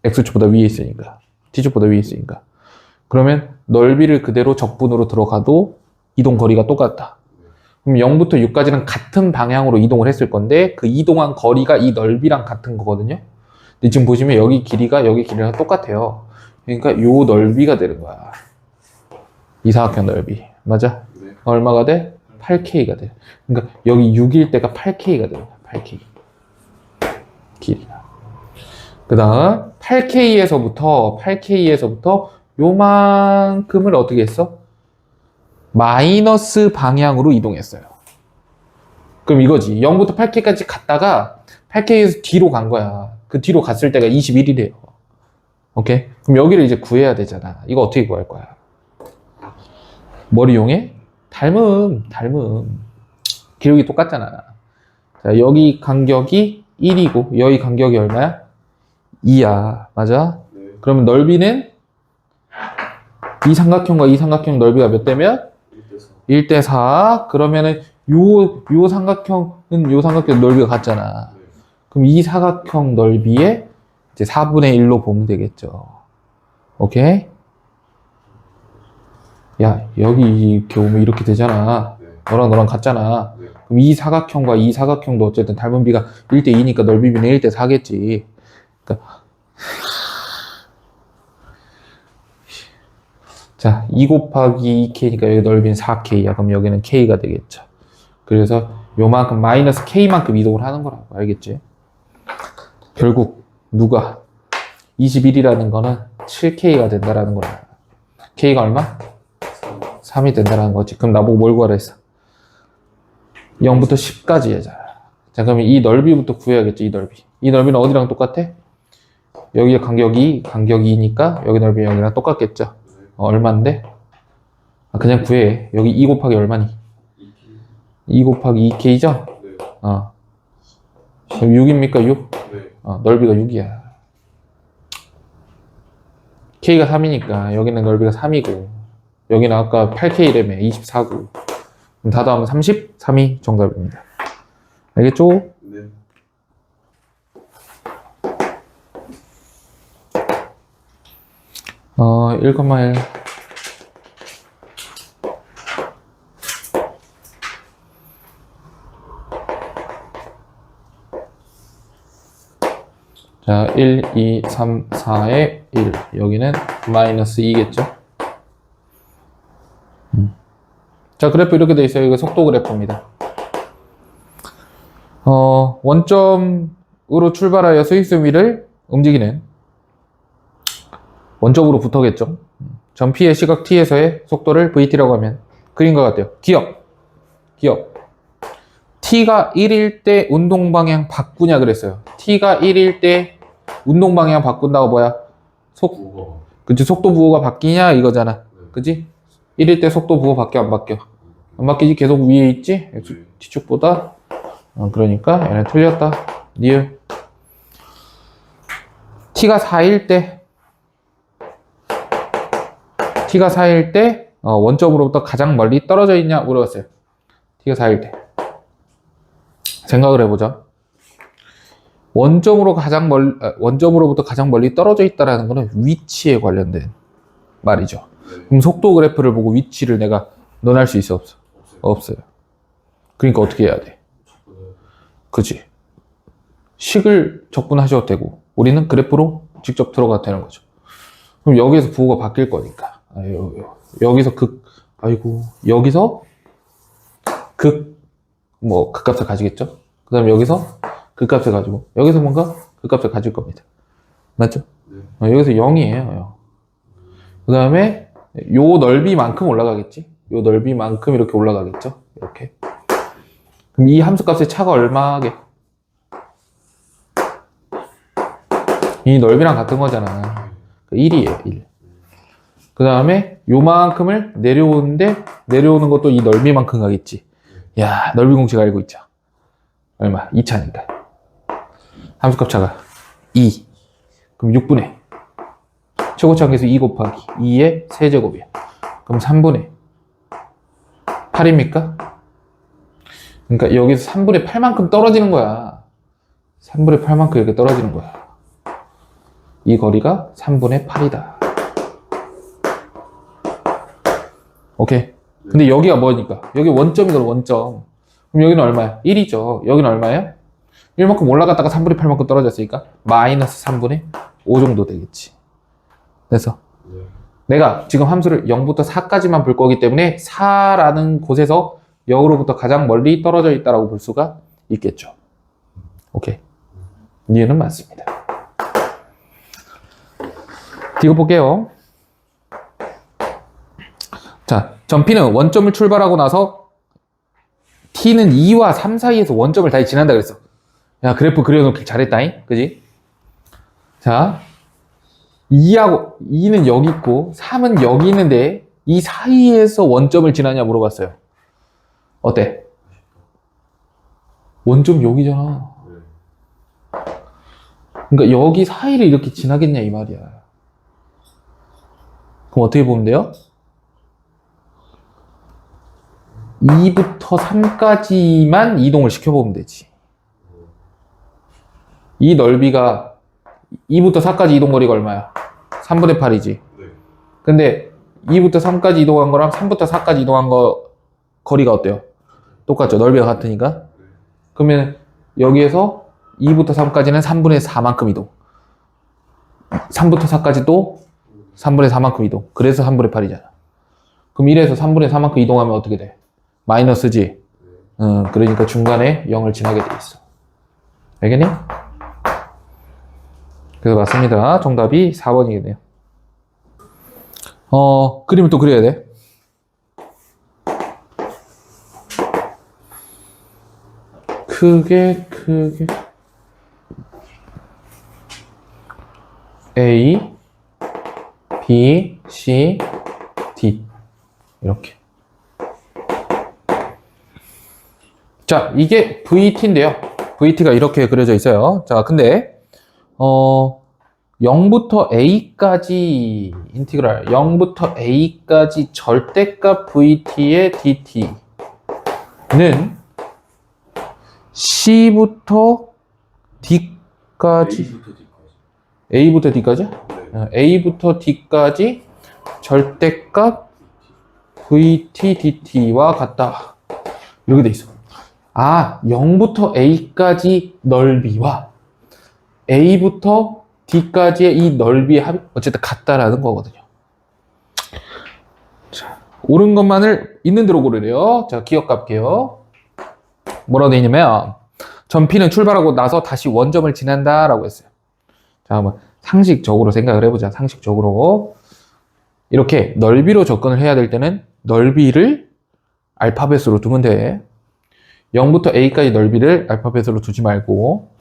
x축보다 위에 있으니까. t축보다 위에 있으니까. 그러면 넓이를 그대로 적분으로 들어가도 이동 거리가 똑같다. 그럼 0부터 6까지는 같은 방향으로 이동을 했을 건데 그 이동한 거리가 이 넓이랑 같은 거거든요. 근데 지금 보시면 여기 길이랑 똑같아요. 그러니까 요 넓이가 되는 거야. 이 사각형 넓이. 맞아? 네. 얼마가 돼? 8K가 돼. 그러니까 여기 6일 때가 8K가 돼요. 8K. 길이가. 그 다음 8K에서부터 요만큼을 어떻게 했어? 마이너스 방향으로 이동했어요. 그럼 이거지. 0부터 8K까지 갔다가 8K에서 뒤로 간 거야. 그 뒤로 갔을 때가 21이래요. 오케이? 그럼 여기를 이제 구해야 되잖아. 이거 어떻게 구할 거야? 뭘 이용해? 닮음. 기록이 똑같잖아. 자, 여기 간격이 1이고 여기 간격이 얼마야? 2야. 맞아? 네. 그러면 넓이는 이 삼각형과 이 삼각형 넓이가 몇 대면? 1대 4. 그러면은 요 삼각형은 요 삼각형 넓이가 같잖아. 네. 그럼 이 사각형 넓이에 이제 4분의 1로 보면 되겠죠. 오케이? 야, 여기 이렇게 오면 이렇게 되잖아. 네. 너랑 같잖아. 네. 그럼 이 사각형과 이 사각형도 어쨌든 닮은 비가 1대 2니까 넓이비는 1대 4겠지. 그러니까 자, 2 곱하기 2K니까 여기 넓이는 4K야. 그럼 여기는 K가 되겠죠. 그래서 요만큼 마이너스 K만큼 이동을 하는 거라고. 알겠지? 결국 누가 21이라는 거는 7K가 된다라는 거야. K가 얼마? 3이 된다라는 거지. 그럼 나보고 뭘 구하라 했어? 0부터 10까지 하자. 자, 그러면 이 넓이부터 구해야겠지. 이 넓이. 이 넓이는 어디랑 똑같아? 여기의 간격이 2니까 여기 넓이 여기랑 똑같겠죠. 얼마인데? 아, 그냥 구해. 여기 2 곱하기 얼마니? 2 곱하기 2K죠? 네. 그럼 6입니까? 6? 네. 넓이가 6이야. K가 3이니까 여기는 넓이가 3이고 여기는 아까 8K라며 24고 그럼 다 더하면 33이 정답입니다. 알겠죠? 네. 어, 1,1 자, 1, 2, 3, 4에 1 여기는 마이너스 2겠죠? 자, 그래프 이렇게 돼 있어요. 이거 속도 그래프입니다. 원점으로 출발하여 수익선 위를 움직이는 원점으로 붙어겠죠? 점 P의 시각 T에서의 속도를 VT라고 하면 그림과 같아요. 기억. T가 1일 때 운동 방향 바꾸냐 그랬어요. T가 1일 때 운동 방향 바꾼다고 뭐야? 그치, 속도 부호가 바뀌냐 이거잖아. 그치? 1일 때 속도 부호 바뀌어 안 바뀌어? 안 바뀌지? 계속 위에 있지? T축보다. 그러니까 얘는 틀렸다. 니을. T가 4일 때 원점으로부터 가장 멀리 떨어져 있냐 물어봤어요. T가 4일 때. 생각을 해보자. 원점으로부터 가장 멀리 떨어져 있다라는 거는 위치에 관련된 말이죠. 그럼 속도 그래프를 보고 위치를 내가 논할 수 있어 없어? 없어요. 그러니까 어떻게 해야 돼? 그치? 식을 적분하셔도 되고 우리는 그래프로 직접 들어가도 되는 거죠. 그럼 여기에서 부호가 바뀔 거니까 여기서 여기서 극값을 가지겠죠? 그 다음에 여기서 극값을 가지고 여기서 뭔가 극값을 가질 겁니다. 맞죠? 여기서 0이에요. 그 다음에 요 넓이만큼 올라가겠지? 요 넓이만큼 이렇게 올라가겠죠? 이렇게. 그럼 이 함수값의 차가 얼마게? 이 넓이랑 같은 거잖아. 1이에요, 1. 그 다음에 요만큼을 내려오는 것도 이 넓이만큼 가겠지. 야, 넓이 공식 알고 있죠? 얼마? 2차니까. 함수값 차가 2. 그럼 6분의 최고차 관계수 2 곱하기 2의 세제곱이야. 그럼 3분의 8입니까? 그러니까 여기서 3분의 8만큼 떨어지는 거야. 3분의 8만큼 이렇게 떨어지는 거야. 이 거리가 3분의 8이다. 오케이. 근데 여기가 뭐니까? 여기 원점이거든, 원점. 그럼 여기는 얼마야? 1이죠. 여기는 얼마예요? 1만큼 올라갔다가 3분의 8만큼 떨어졌으니까 마이너스 3분의 5 정도 되겠지. 그래서 내가 지금 함수를 0부터 4까지만 볼 거기 때문에 4라는 곳에서 0으로부터 가장 멀리 떨어져 있다고 볼 수가 있겠죠. 오케이. 이해는 맞습니다. 이거 볼게요. 자, 점 P는 원점을 출발하고 나서 T는 2와 3 사이에서 원점을 다시 지난다 그랬어. 야, 그래프 그려놓길 잘했다잉? 그지? 자, 2는 여기 있고 3은 여기 있는데 이 사이에서 원점을 지나냐 물어봤어요. 어때? 원점 여기잖아. 그러니까 여기 사이를 이렇게 지나겠냐 이 말이야. 그럼 어떻게 보면 돼요? 2부터 3까지만 이동을 시켜보면 되지. 이 넓이가 2부터 4까지 이동 거리가 얼마야? 3분의 8이지. 근데 2부터 3까지 이동한 거랑 3부터 4까지 이동한 거 거리가 어때요? 똑같죠. 넓이가 같으니까. 그러면 여기에서 2부터 3까지는 3분의 4만큼 이동. 3부터 4까지도 3분의 4만큼 이동. 그래서 3분의 8이잖아. 그럼 1에서 3분의 4만큼 이동하면 어떻게 돼? 마이너스지? 그러니까 중간에 0을 지나게 돼 있어. 알겠니? 그래서 맞습니다. 정답이 4번이겠네요. 그림을 또 그려야 돼. 크게 A, B, C, D 이렇게. 자, 이게 VT인데요. VT가 이렇게 그려져 있어요. 자, 근데 0부터 A까지 인티그랄 0부터 A까지 절대값 VT의 DT는 C부터 D까지 A부터 D까지? A부터 D까지 절대값 VT DT와 같다. 이렇게 돼 있어. 0부터 A까지 넓이와 A부터 D까지의 이 넓이의 합이 어쨌든 같다라는 거거든요. 자, 옳은 것만을 있는 대로 고르래요. 자, 기억할게요. 뭐라고 돼 있냐면 점 P는 출발하고 나서 다시 원점을 지난다 라고 했어요. 자, 한번 상식적으로 생각을 해보자. 상식적으로 이렇게 넓이로 접근을 해야 될 때는 넓이를 알파벳으로 두면 돼. 0부터 a까지 넓이를 알파벳으로 두지 말고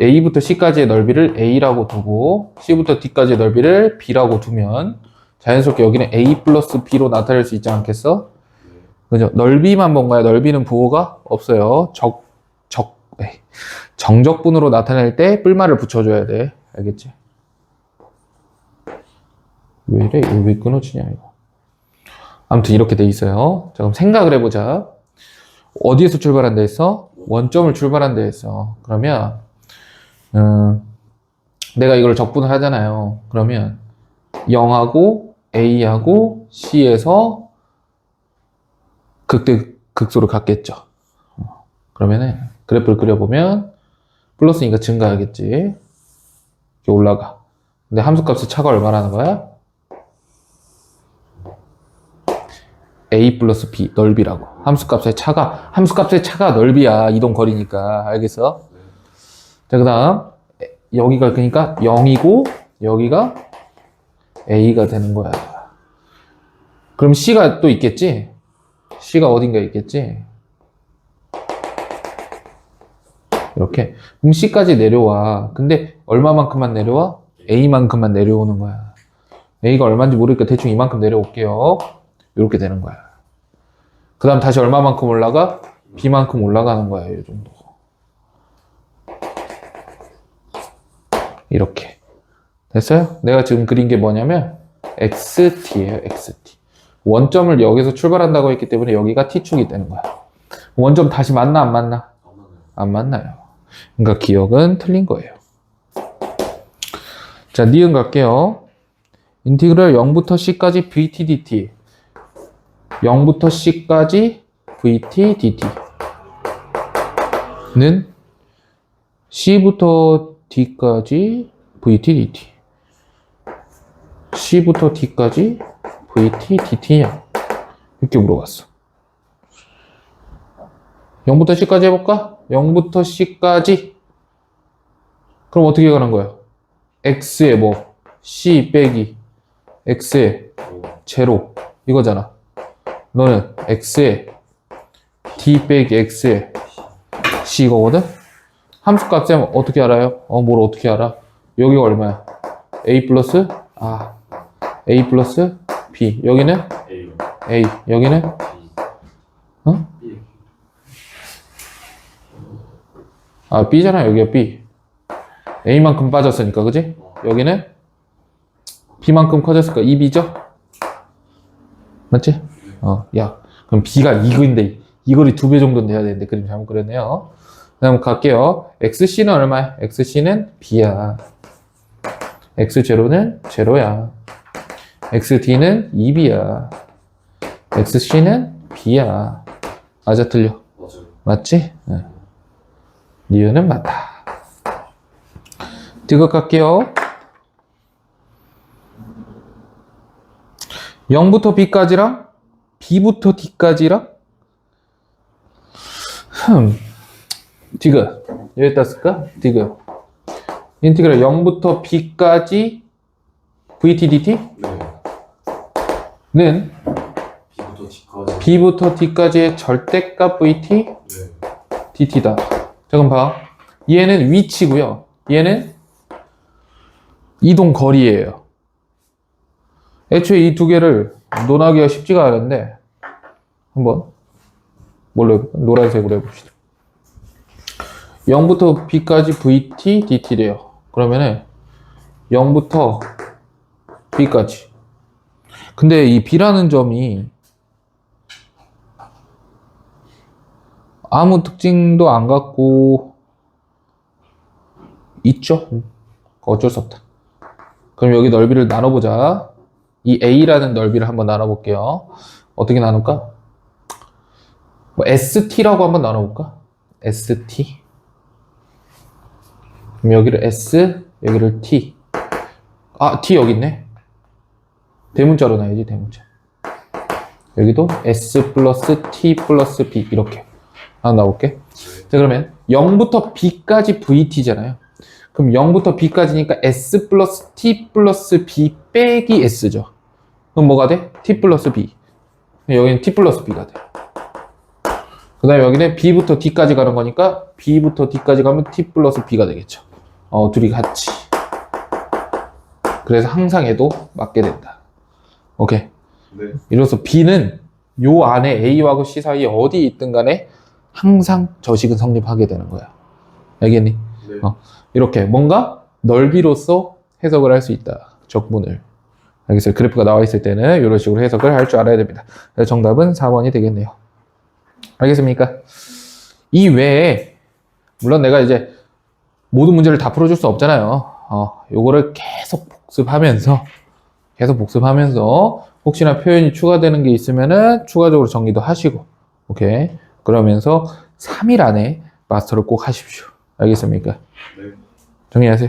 a부터 c까지의 넓이를 a라고 두고 c부터 d까지의 넓이를 b라고 두면 자연스럽게 여기는 a 플러스 b로 나타낼 수 있지 않겠어? 그죠? 넓이만 뭔가요? 넓이는 부호가 없어요. 정적분으로 나타낼 때 뿔말을 붙여줘야 돼. 알겠지? 왜 이래? 이거 왜 끊어지냐, 이거. 아무튼 이렇게 돼 있어요. 자, 그럼 생각을 해보자. 어디에서 출발한다 했어? 원점을 출발한다 했어. 그러면, 내가 이걸 적분을 하잖아요. 그러면 0하고 A하고 C에서 극소를 갖겠죠. 그러면은 그래프를 그려보면 플러스니까 증가하겠지. 이렇게 올라가. 근데 함수값의 차가 얼마라는 거야? A 플러스 B 넓이라고. 함수값의 차가 넓이야. 이동 거리니까. 알겠어? 자, 그 다음 여기가 그러니까 0이고 여기가 A가 되는 거야. 그럼 C가 또 있겠지? C가 어딘가 있겠지? 이렇게. 그럼 C까지 내려와. 근데 얼마만큼만 내려와? A만큼만 내려오는 거야. A가 얼마인지 모르니까 대충 이만큼 내려올게요. 이렇게 되는 거야. 그 다음 다시 얼마만큼 올라가? B만큼 올라가는 거야. 이 정도. 이렇게. 됐어요? 내가 지금 그린 게 뭐냐면 XT예요. XT. 원점을 여기서 출발한다고 했기 때문에 여기가 T축이 되는 거야. 원점 다시 만나 안 만나? 안 만나요. 그러니까 기억은 틀린 거예요. 자, 니은 갈게요. 인티그럴 0부터 C까지 VT dt 0부터 C까지 VT dt는 C부터 D까지 VT dt C부터 D까지 VT dt냐? 이렇게 물어봤어. 0부터 C까지 해볼까? 0부터 C까지. 그럼 어떻게 가는 거야? X에 뭐? C 빼기 X에 제로 이거잖아. 너는 X에 D 빼기 X에 C 이거거든? 함수값 쌤 어떻게 알아요? 뭘 어떻게 알아? 여기가 얼마야? A 플러스 B. 여기는 A. 여기는 B잖아. 여기가 B. A만큼 빠졌으니까, 그지? 여기는 B만큼 커졌으니까 2B죠? 맞지? 야. 그럼 B가 이거인데, 이거를 2배 정도는 돼야 되는데, 그림 잘못 그렸네요. 다음 갈게요. XC는 얼마야? XC는 B야. X0는 제로야. XD는 2B야. XC는 B야. 맞아, 틀려? 맞아요. 맞지? 응. 니은은 맞다. 디귿 갈게요. 0부터 B까지랑 B부터 D까지랑 디귿 여기다 쓸까? 디귿 인티그럴 0부터 B까지 VT dt는 B부터 D까지의 절대값 VT dt다. 잠깐 봐. 얘는 위치고요. 얘는 이동 거리예요. 애초에 이 두 개를 논하기가 쉽지가 않은데 한번 뭘로 해볼까? 노란색으로 해봅시다. 0부터 B까지 VT dt래요. 그러면은 0부터 B까지. 근데 이 B라는 점이 아무 특징도 안 갖고 있죠? 어쩔 수 없다. 그럼 여기 넓이를 나눠보자. 이 A라는 넓이를 한번 나눠볼게요. 어떻게 나눌까? 뭐 ST라고 한번 나눠볼까? ST. 그럼 여기를 S, 여기를 T. T 여기 있네. 대문자로 놔야지, 대문자. 여기도 S 플러스 T 플러스 B 이렇게 하나 나올게. 자, 그러면 0부터 B까지 VT잖아요. 그럼 0부터 B까지니까 S 플러스 T 플러스 B 빼기 S죠. 그럼 뭐가 돼? t 플러스 b. 여기는 t 플러스 b가 돼. 그 다음에 여기는 b부터 d까지 가는 거니까 b부터 d까지 가면 t 플러스 b가 되겠죠. 둘이 같이. 그래서 항상 해도 맞게 된다. 오케이. 네. 이로써 b는 요 안에 a하고 c 사이에 어디 있든 간에 항상 저식은 성립하게 되는 거야. 알겠니? 네. 이렇게 뭔가 넓이로서 해석을 할 수 있다. 적분을. 알겠어요? 그래프가 나와 있을 때는 이런 식으로 해석을 할 줄 알아야 됩니다. 그래서 정답은 4번이 되겠네요. 알겠습니까? 이 외에 물론 내가 이제 모든 문제를 다 풀어줄 수 없잖아요. 요거를 계속 복습하면서 혹시나 표현이 추가되는 게 있으면은 추가적으로 정리도 하시고, 오케이. 그러면서 3일 안에 마스터를 꼭 하십시오. 알겠습니까? 네. 정리하세요.